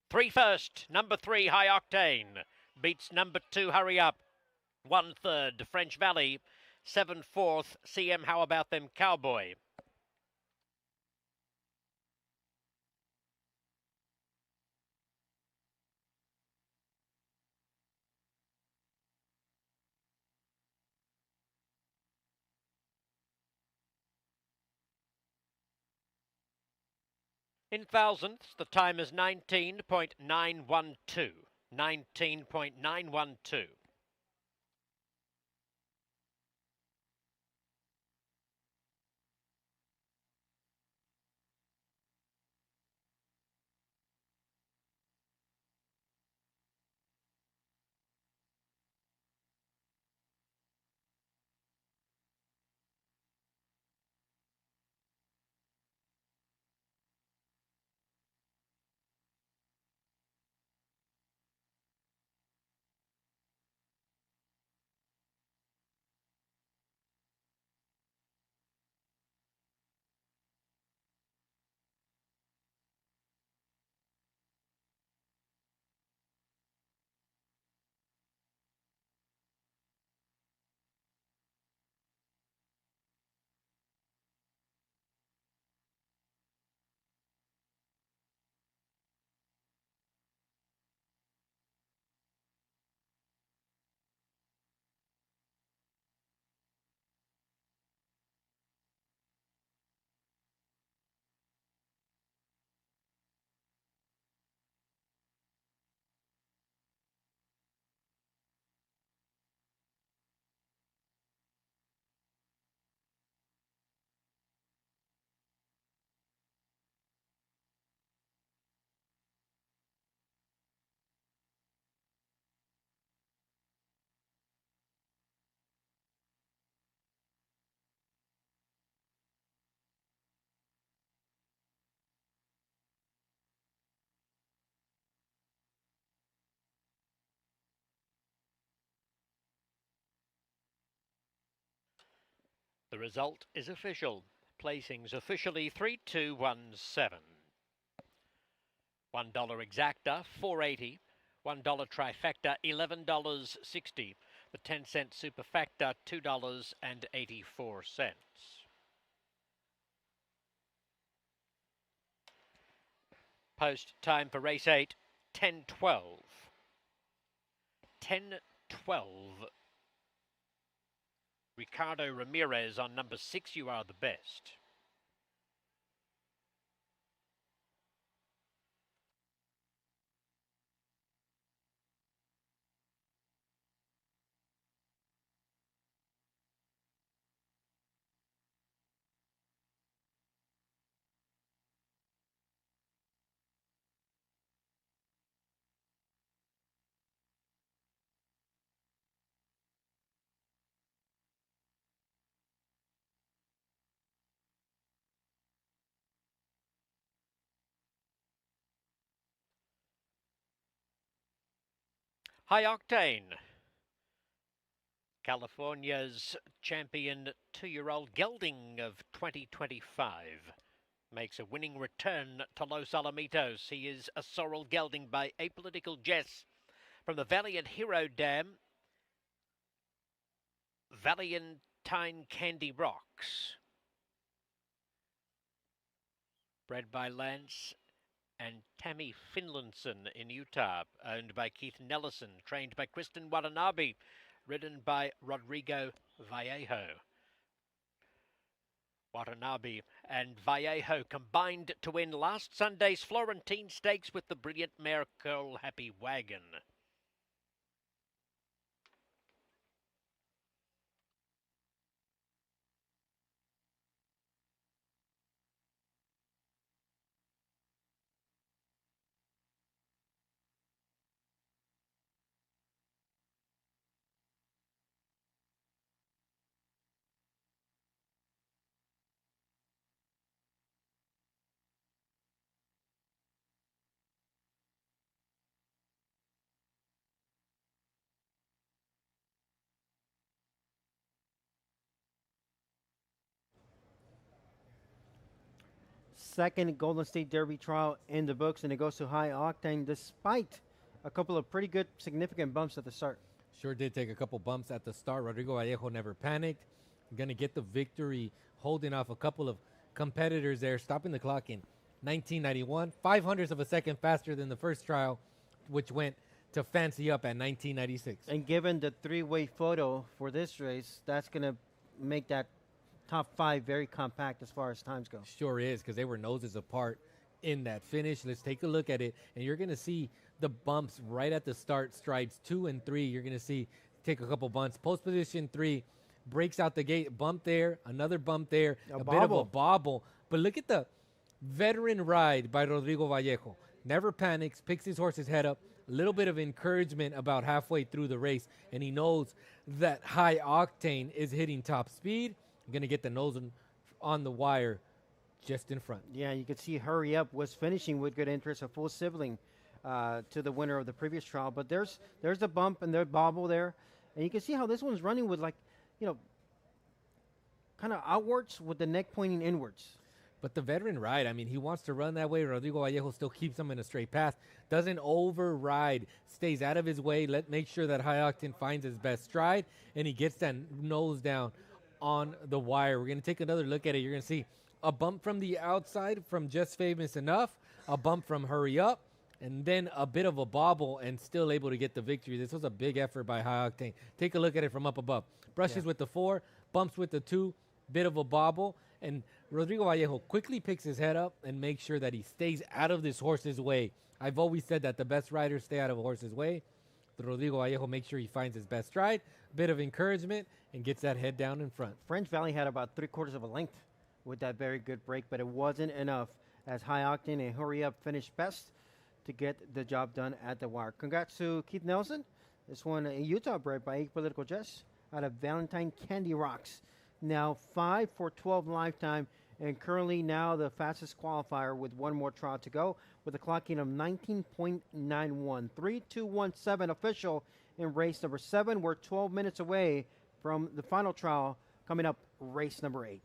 Three first, number 3 High Octane beats number 2 Hurry Up. 1/3 French Valley. 7 4th CM How About Them Cowboy. In thousandths, the time is 19.912. 19.912. The result is official. Placings officially 3217. $1 exacta, $4.80. $1 trifecta, $11.60. The 10-cent superfecta, $2.84. Post time for race 8, 10:12. 10:12. Ricardo Ramirez on number 6, You Are the Best. High Octane, California's champion 2-year-old gelding of 2025. makes a winning return to Los Alamitos. He is a sorrel gelding by Apolitical Jess from the Valiant Hero Dam. Valentine Candy Rocks, bred by Lance and Tammy Finlayson in Utah, owned by Keith Nellison, trained by Kristen Watanabe, ridden by Rodrigo Vallejo. Watanabe and Vallejo combined to win last Sunday's Florentine Stakes with the brilliant mare Curl Happy Wagon. Second Golden State Derby trial in the books, and it goes to High Octane despite a couple of pretty good, significant bumps at the start. Sure did take a couple bumps at the start. Rodrigo Vallejo never panicked. Going to get the victory, holding off a couple of competitors there, stopping the clock in 1991. 500ths of a second faster than the first trial, which went to Fancy Up at 1996. And given the three-way photo for this race, that's going to make that top five very compact as far as times go. Sure is, because they were noses apart in that finish. Let's take a look at it, and you're going to see the bumps right at the start. Stripes 2 and 3, you're going to see take a couple bumps. Post position 3 breaks out the gate, bump there, another bump there, a bit of a bobble. But look at the veteran ride by Rodrigo Vallejo. Never panics, picks his horse's head up, a little bit of encouragement about halfway through the race, and he knows that High Octane is hitting top speed. Going to get the nose on the wire just in front. Yeah, you can see Hurry Up was finishing with good interest, a full sibling to the winner of the previous trial. But there's the bump and the bobble there. And you can see how this one's running with, like, kind of outwards with the neck pointing inwards. But the veteran ride, I mean, he wants to run that way. Rodrigo Vallejo still keeps him in a straight path. Doesn't override. Stays out of his way. Make sure that High Octane finds his best stride. And he gets that nose down on the wire. We're going to take another look at it. You're going to see a bump from the outside from Just Famous Enough, a bump from Hurry Up, and then a bit of a bobble, and still able to get the victory. This was a big effort by High Octane. Take a look at it from up above. Brushes with the 4, bumps with the 2, bit of a bobble, and Rodrigo Vallejo quickly picks his head up and makes sure that he stays out of this horse's way. I've always said that the best riders stay out of a horse's way. Rodrigo Vallejo makes sure he finds his best stride, bit of encouragement, and gets that head down in front. French Valley had about 3/4 of a length with that very good break, but it wasn't enough as High Octane and Hurry Up finished best to get the job done at the wire. Congrats to Keith Nelson. This one in Utah, bred by Apolitical Jess out of Valentine Candy Rocks. Now 5 for 12 lifetime, and currently now the fastest qualifier with one more trial to go with a clocking of 19.91. 3-2-1-7 official in race number 7. We're 12 minutes away from the final trial coming up, race number 8.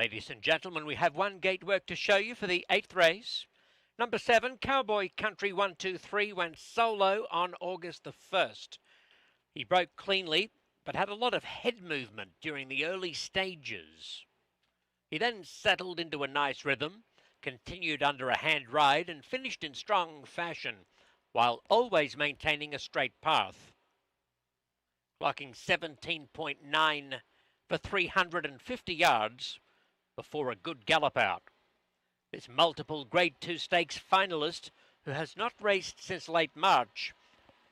Ladies and gentlemen, we have one gate work to show you for the 8th race. Number 7, Cowboy Country 123, went solo on August the 1st. He broke cleanly, but had a lot of head movement during the early stages. He then settled into a nice rhythm, continued under a hand ride, and finished in strong fashion, while always maintaining a straight path. Clocking 17.9 for 350 yards before a good gallop out. This multiple Grade 2 Stakes finalist, who has not raced since late March,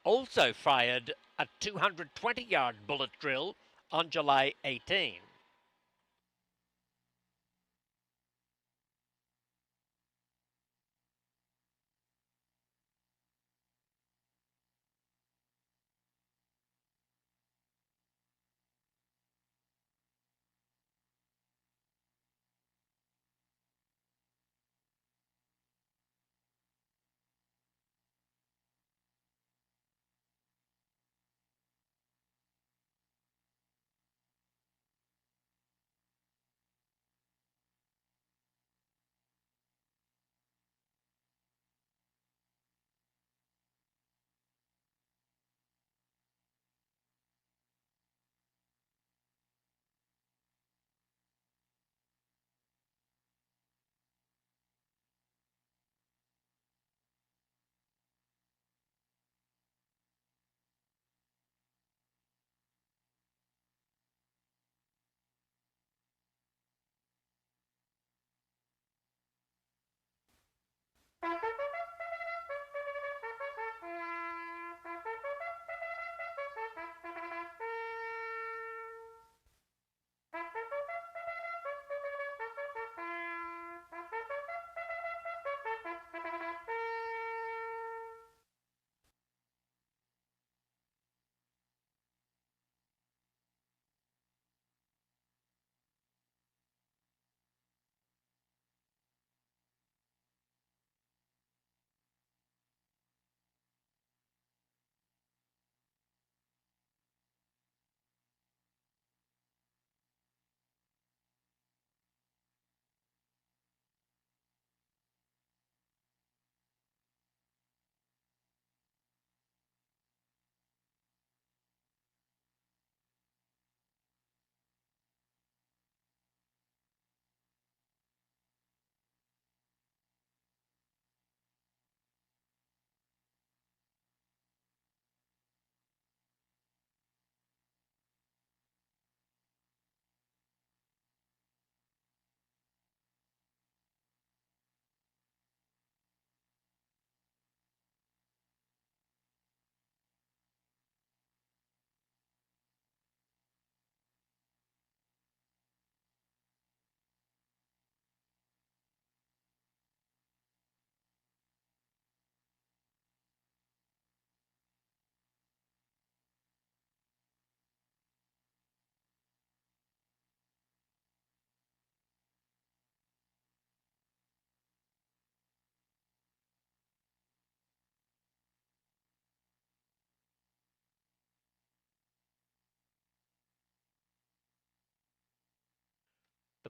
also fired a 220-yard bullet drill on July 18.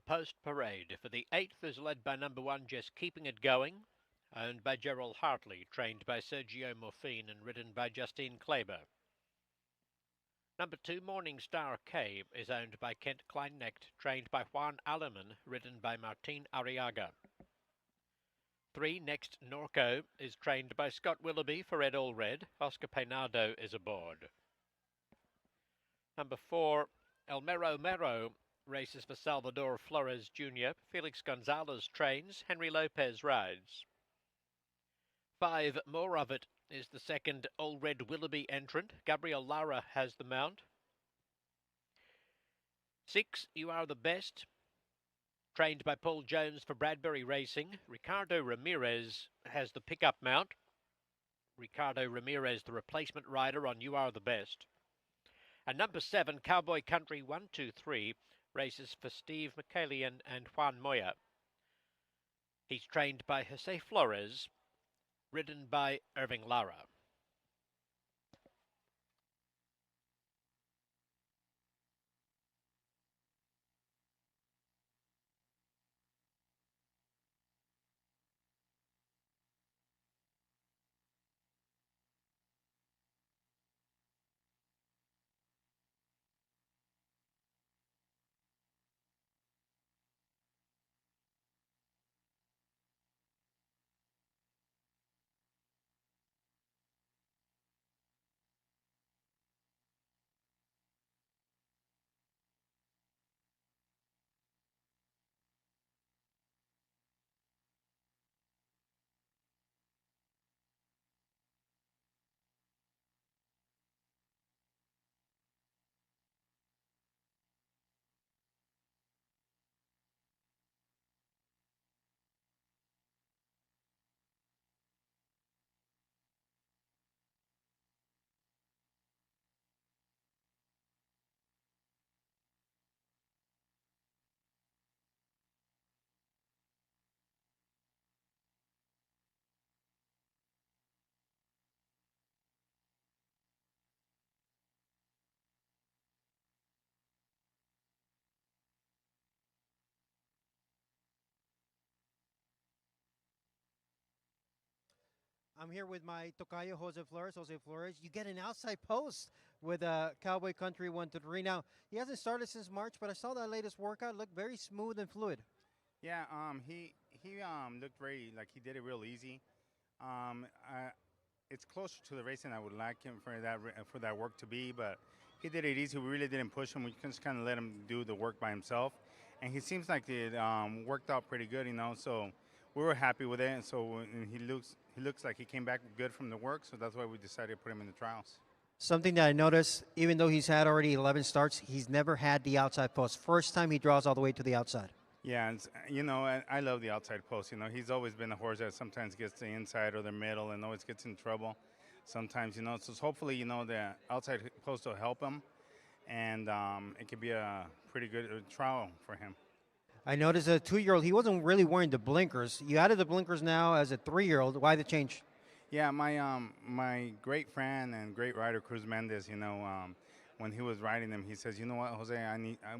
The post parade for the 8th is led by number 1, Just Keeping It Going, owned by Gerald Hartley, trained by Sergio Morfine and ridden by Justine Kleber. Number 2, Morning Star K, is owned by Kent Kleinknecht, trained by Juan Alleman, ridden by Martin Arriaga. 3, Next Norco, is trained by Scott Willoughby for Ed Allred. Oscar Peinado is aboard. Number 4, El Mero Mero, races for Salvador Flores Jr. Felix Gonzalez trains. Henry Lopez rides. 5, More of It, is the second Allred Willoughby entrant. Gabriel Lara has the mount. 6, You Are the Best, trained by Paul Jones for Bradbury Racing. Ricardo Ramirez has the pickup mount. Ricardo Ramirez, the replacement rider on You Are the Best. And number 7, Cowboy Country 123, races for Steve McCallion and Juan Moya. He's trained by Jose Flores, ridden by Irving Lara. I'm here with my tocayo, Jose Flores. Jose Flores, you get an outside post with Cowboy Country 1-3. Now, he hasn't started since March, but I saw that latest workout looked very smooth and fluid. Yeah, he looked very like he did it real easy. It's closer to the racing I would like him for that work to be, but he did it easy. We really didn't push him. We just kind of let him do the work by himself, and he seems like it worked out pretty good, So we were happy with it, and he looks like he came back good from the work, so that's why we decided to put him in the trials. Something that I noticed, even though he's had already 11 starts, he's never had the outside post. First time he draws all the way to the outside. Yeah, I love the outside post. He's always been a horse that sometimes gets the inside or the middle and always gets in trouble. Sometimes, so hopefully, the outside post will help him, and it could be a pretty good trial for him. I noticed a 2-year-old, he wasn't really wearing the blinkers. You added the blinkers now as a 3-year-old. Why the change? Yeah, my great friend and great rider, Cruz Mendez, when he was riding them, he says, you know what, Jose,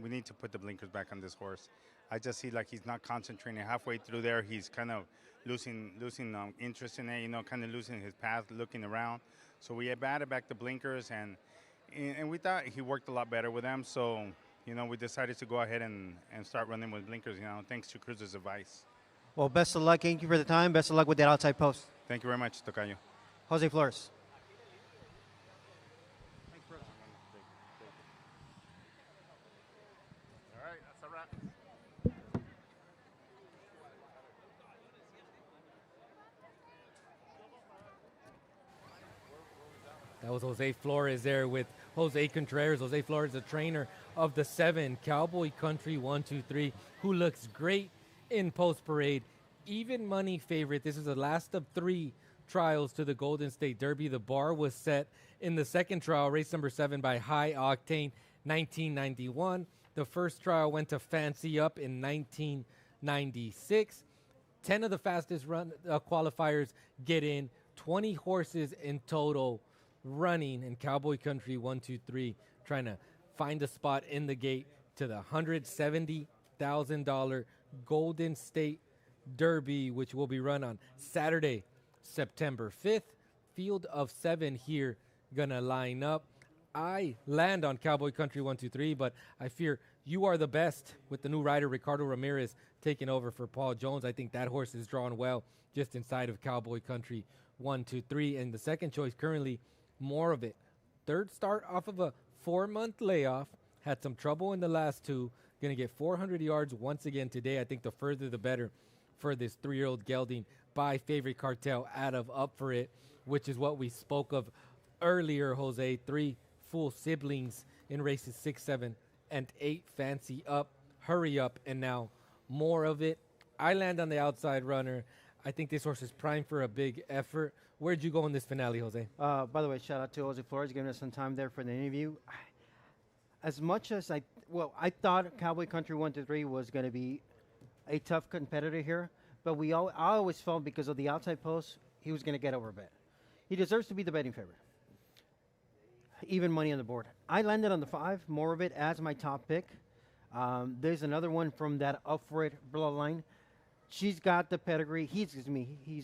we need to put the blinkers back on this horse. I just see like he's not concentrating. Halfway through there, he's kind of losing interest in it, kind of losing his path, looking around. So we added back the blinkers, and we thought he worked a lot better with them. So, we decided to go ahead and start running with blinkers, thanks to Cruz's advice. Well, best of luck. Thank you for the time. Best of luck with that outside post. Thank you very much, Tocayo. Jose Flores. All right, that's a wrap. That was Jose Flores there with Jose Contreras. Jose Flores, the trainer of the 7 Cowboy Country 1-2-3, who looks great in post parade. Even money favorite. This is the last of 3 trials to the Golden State Derby. The bar was set in the second trial, race number 7 by High Octane, 1991. The first trial went to Fancy Up in 1996. 10 of the fastest run qualifiers get in. 20 horses in total running in Cowboy Country 1-2-3, trying to find a spot in the gate to the $170,000 Golden State Derby, which will be run on Saturday, September 5th. Field of 7 here gonna line up. I land on Cowboy Country 1-2-3, but I fear you are the best with the new rider Ricardo Ramirez taking over for Paul Jones. I think that horse is drawn well just inside of Cowboy Country 1-2-3, and the second choice currently More of It. Third start off of a 4-month layoff. Had some trouble in the last 2. Going to get 400 yards once again today. I think the further the better for this 3-year-old gelding by Favorite Cartel out of Up For It, which is what we spoke of earlier, Jose. 3 full siblings in races 6, 7, and 8. Fancy Up, Hurry Up, and now More of It. I land on the outside runner. I think this horse is primed for a big effort. Where'd you go in this finale, Jose? By the way, shout out to Jose Flores giving us some time there for the interview. As much as I thought Cowboy Country 1-3 was going to be a tough competitor here, but I always felt because of the outside post, he was going to get over a bet. He deserves to be the betting favorite. Even money on the board. I landed on the 5, More of It, as my top pick. There's another one from that Up For It bloodline. She's got the pedigree. He's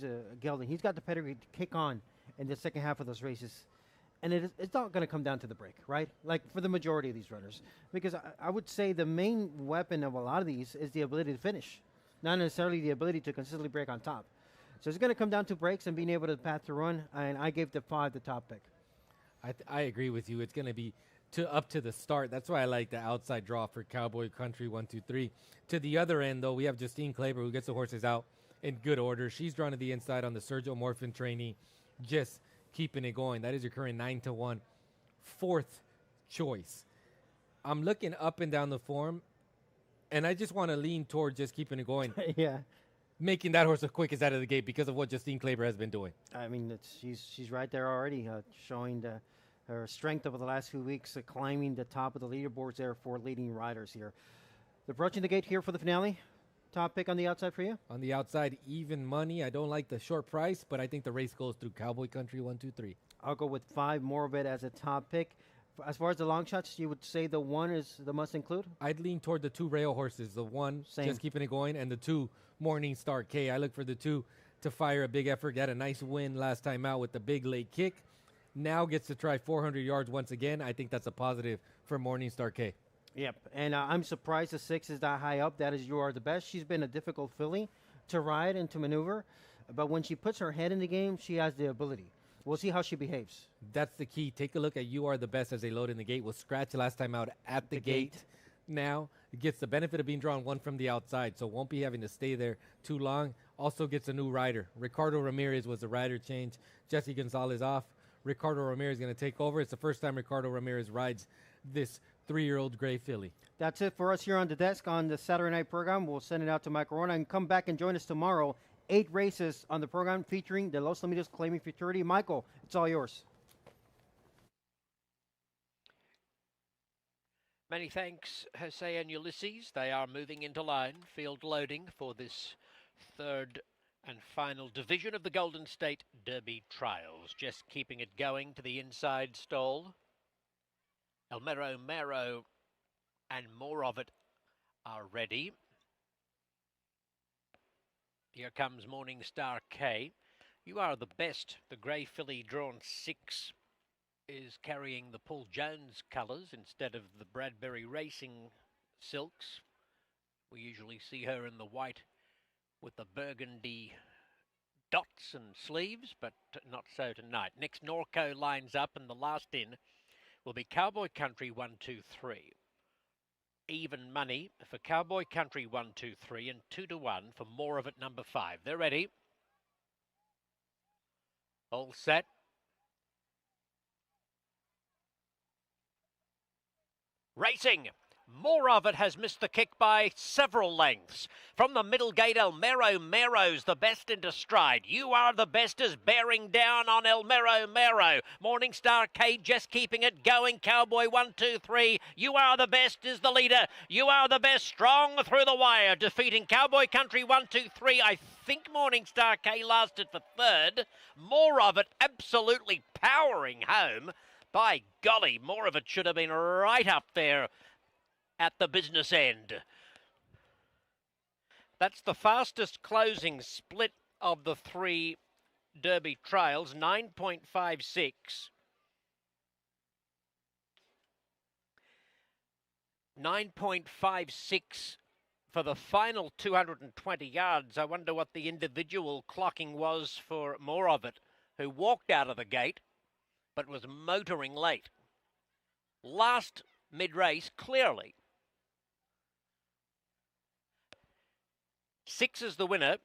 a gelding. He's got the pedigree to kick on in the second half of those races. And it's not going to come down to the break, right? Like for the majority of these runners. Because I would say the main weapon of a lot of these is the ability to finish, not necessarily the ability to consistently break on top. So it's going to come down to breaks and being able to path to run. And I gave the 5 the top pick. I agree with you. It's going to be up to the start. That's why I like the outside draw for Cowboy Country 1-2-3. To the other end, though, we have Justine Kleber, who gets the horses out in good order. She's drawn to the inside on the Sergio Morfin trainee, just keeping it going. That is your current 9-1 4th choice. I'm looking up and down the form, and I just want to lean toward just keeping it going. Yeah. Making that horse the quickest out of the gate because of what Justine Kleber has been doing. I mean, she's right there already, showing her strength over the last few weeks, climbing the top of the leaderboards there for leading riders here. They're approaching the gate here for the finale. Top pick on the outside for you? On the outside, even money. I don't like the short price, but I think the race goes through Cowboy Country 1-2-3. I'll go with 5, More of It, as a top pick. As far as the long shots, you would say the 1 is the must include? I'd lean toward the 2 rail horses. The 1, Same. just keeping it going, and the 2, Morning Star K. I look for the 2 to fire a big effort. Got a nice win last time out with the big late kick. Now gets to try 400 yards once again. I think that's a positive for Morningstar K. Yep, and I'm surprised the 6 is that high up. That is You Are the Best. She's been a difficult filly to ride and to maneuver, but when she puts her head in the game, she has the ability. We'll see how she behaves. That's the key. Take a look at You Are the Best as they load in the gate. Was scratched last time out at the gate. Now it gets the benefit of being drawn one from the outside, so won't be having to stay there too long. Also gets a new rider. Ricardo Ramirez was the rider change. Jesse Gonzalez off. Ricardo Ramirez is going to take over. It's the first time Ricardo Ramirez rides this 3-year-old gray filly. That's it for us here on the desk on the Saturday night program. We'll send it out to Mike Corona and come back and join us tomorrow. 8 races on the program featuring the Los Alamitos Claiming Futurity. Michael, it's all yours. Many thanks, Jose and Ulysses. They are moving into line, field loading for this third and final division of the Golden State Derby Trials. Just keeping it going to the inside stall. El Mero Mero and More of It are ready. Here comes Morningstar K. You Are the Best. The grey filly drawn 6 is carrying the Paul Jones colours instead of the Bradbury Racing silks. We usually see her in the white with the burgundy dots and sleeves, but not so tonight. Next, Norco lines up, and the last in will be Cowboy Country 1, 2, 3. Even money for Cowboy Country 1, 2, 3, and 2 to 1 for More of It number 5. They're ready. All set. Racing. More of It has missed the kick by several lengths. From the middle gate, El Mero Mero's the best into stride. You Are the Best is bearing down on El Mero Mero. Morningstar K just keeping it going. Cowboy 1, 2, 3. You Are the Best is the leader. You Are the Best strong through the wire, defeating Cowboy Country 1, 2, 3. I think Morningstar K lasted for third. More of It absolutely powering home. By golly, More of It should have been right up there at the business end. That's the fastest closing split of the 3 Derby trials, 9.56. 9.56 for the final 220 yards. I wonder what the individual clocking was for More of It, who walked out of the gate but was motoring late. Last mid-race, clearly. 6 is the winner.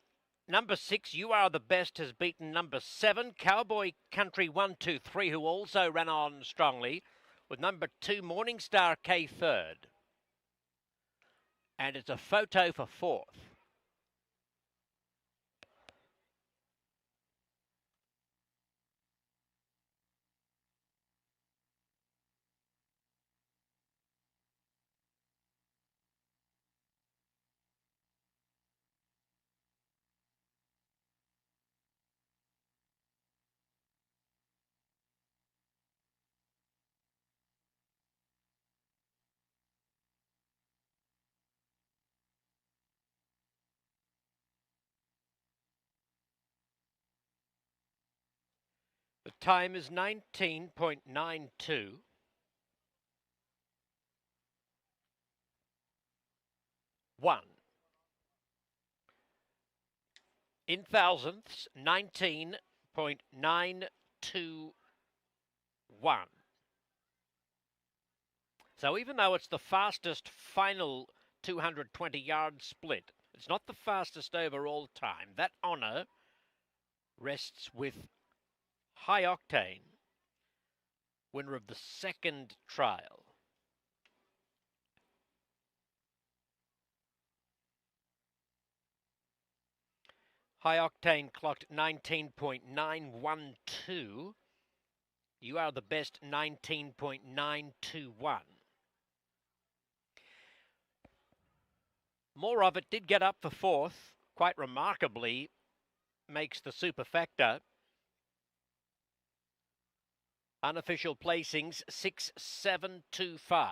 Number 6, You Are the Best, has beaten number 7, Cowboy Country 1, 2, 3, who also ran on strongly, with number 2, Morningstar K third. And it's a photo for 4th. The time is 19.92. One. In thousandths, 19.921. So even though it's the fastest final 220-yard split, it's not the fastest overall time. That honour rests with High Octane, winner of the second trial. High Octane clocked 19.912. You Are the Best, 19.921. More of It did get up for 4th, quite remarkably, makes the superfecta. Unofficial placings, 6-7-2-5.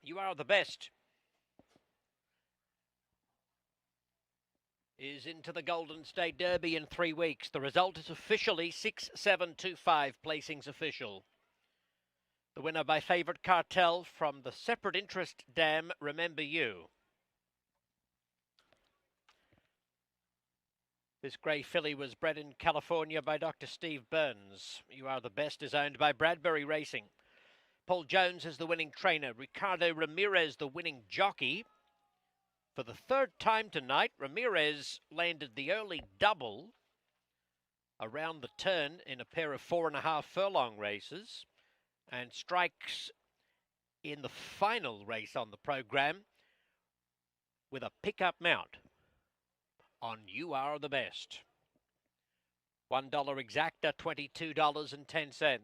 You Are the Best is into the Golden State Derby in 3 weeks. The result is officially 6-7-2-5, placings official. The winner by favourite Cartel from the Separate Interest Dam, Remember You. This grey filly was bred in California by Dr. Steve Burns. You Are the Best is owned by Bradbury Racing. Paul Jones is the winning trainer. Ricardo Ramirez the winning jockey. For the third time tonight, Ramirez landed the early double around the turn in a pair of 4.5 furlong races and strikes in the final race on the program with a pickup mount on You Are the Best. $1 exacta, $22.10.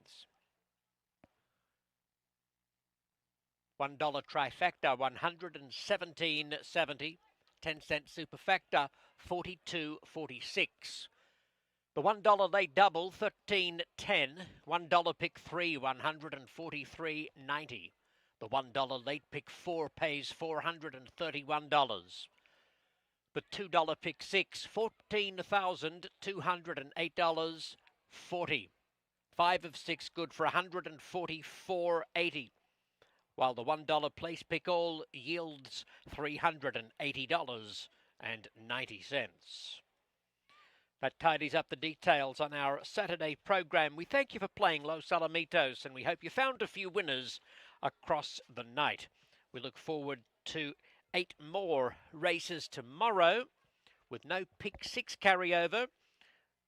$1 trifecta, $117.70. 10-cent superfecta, $42.46. The $1 late double, $13.10. $1 pick 3, $143.90. The $1 late pick 4 pays $431. The $2 pick 6, $14,208.40. 5 of 6 good for $144.80. While the $1 place pick all yields $380.90. That tidies up the details on our Saturday program. We thank you for playing Los Alamitos, and we hope you found a few winners across the night. We look forward to 8 more races tomorrow with no pick 6 carryover.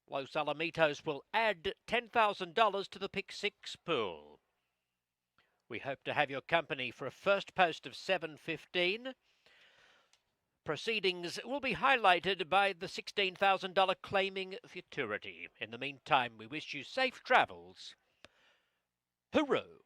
Los Alamitos will add $10,000 to the pick 6 pool. We hope to have your company for a first post of 7.15. Proceedings will be highlighted by the $16,000 claiming futurity. In the meantime, we wish you safe travels. Hooroo!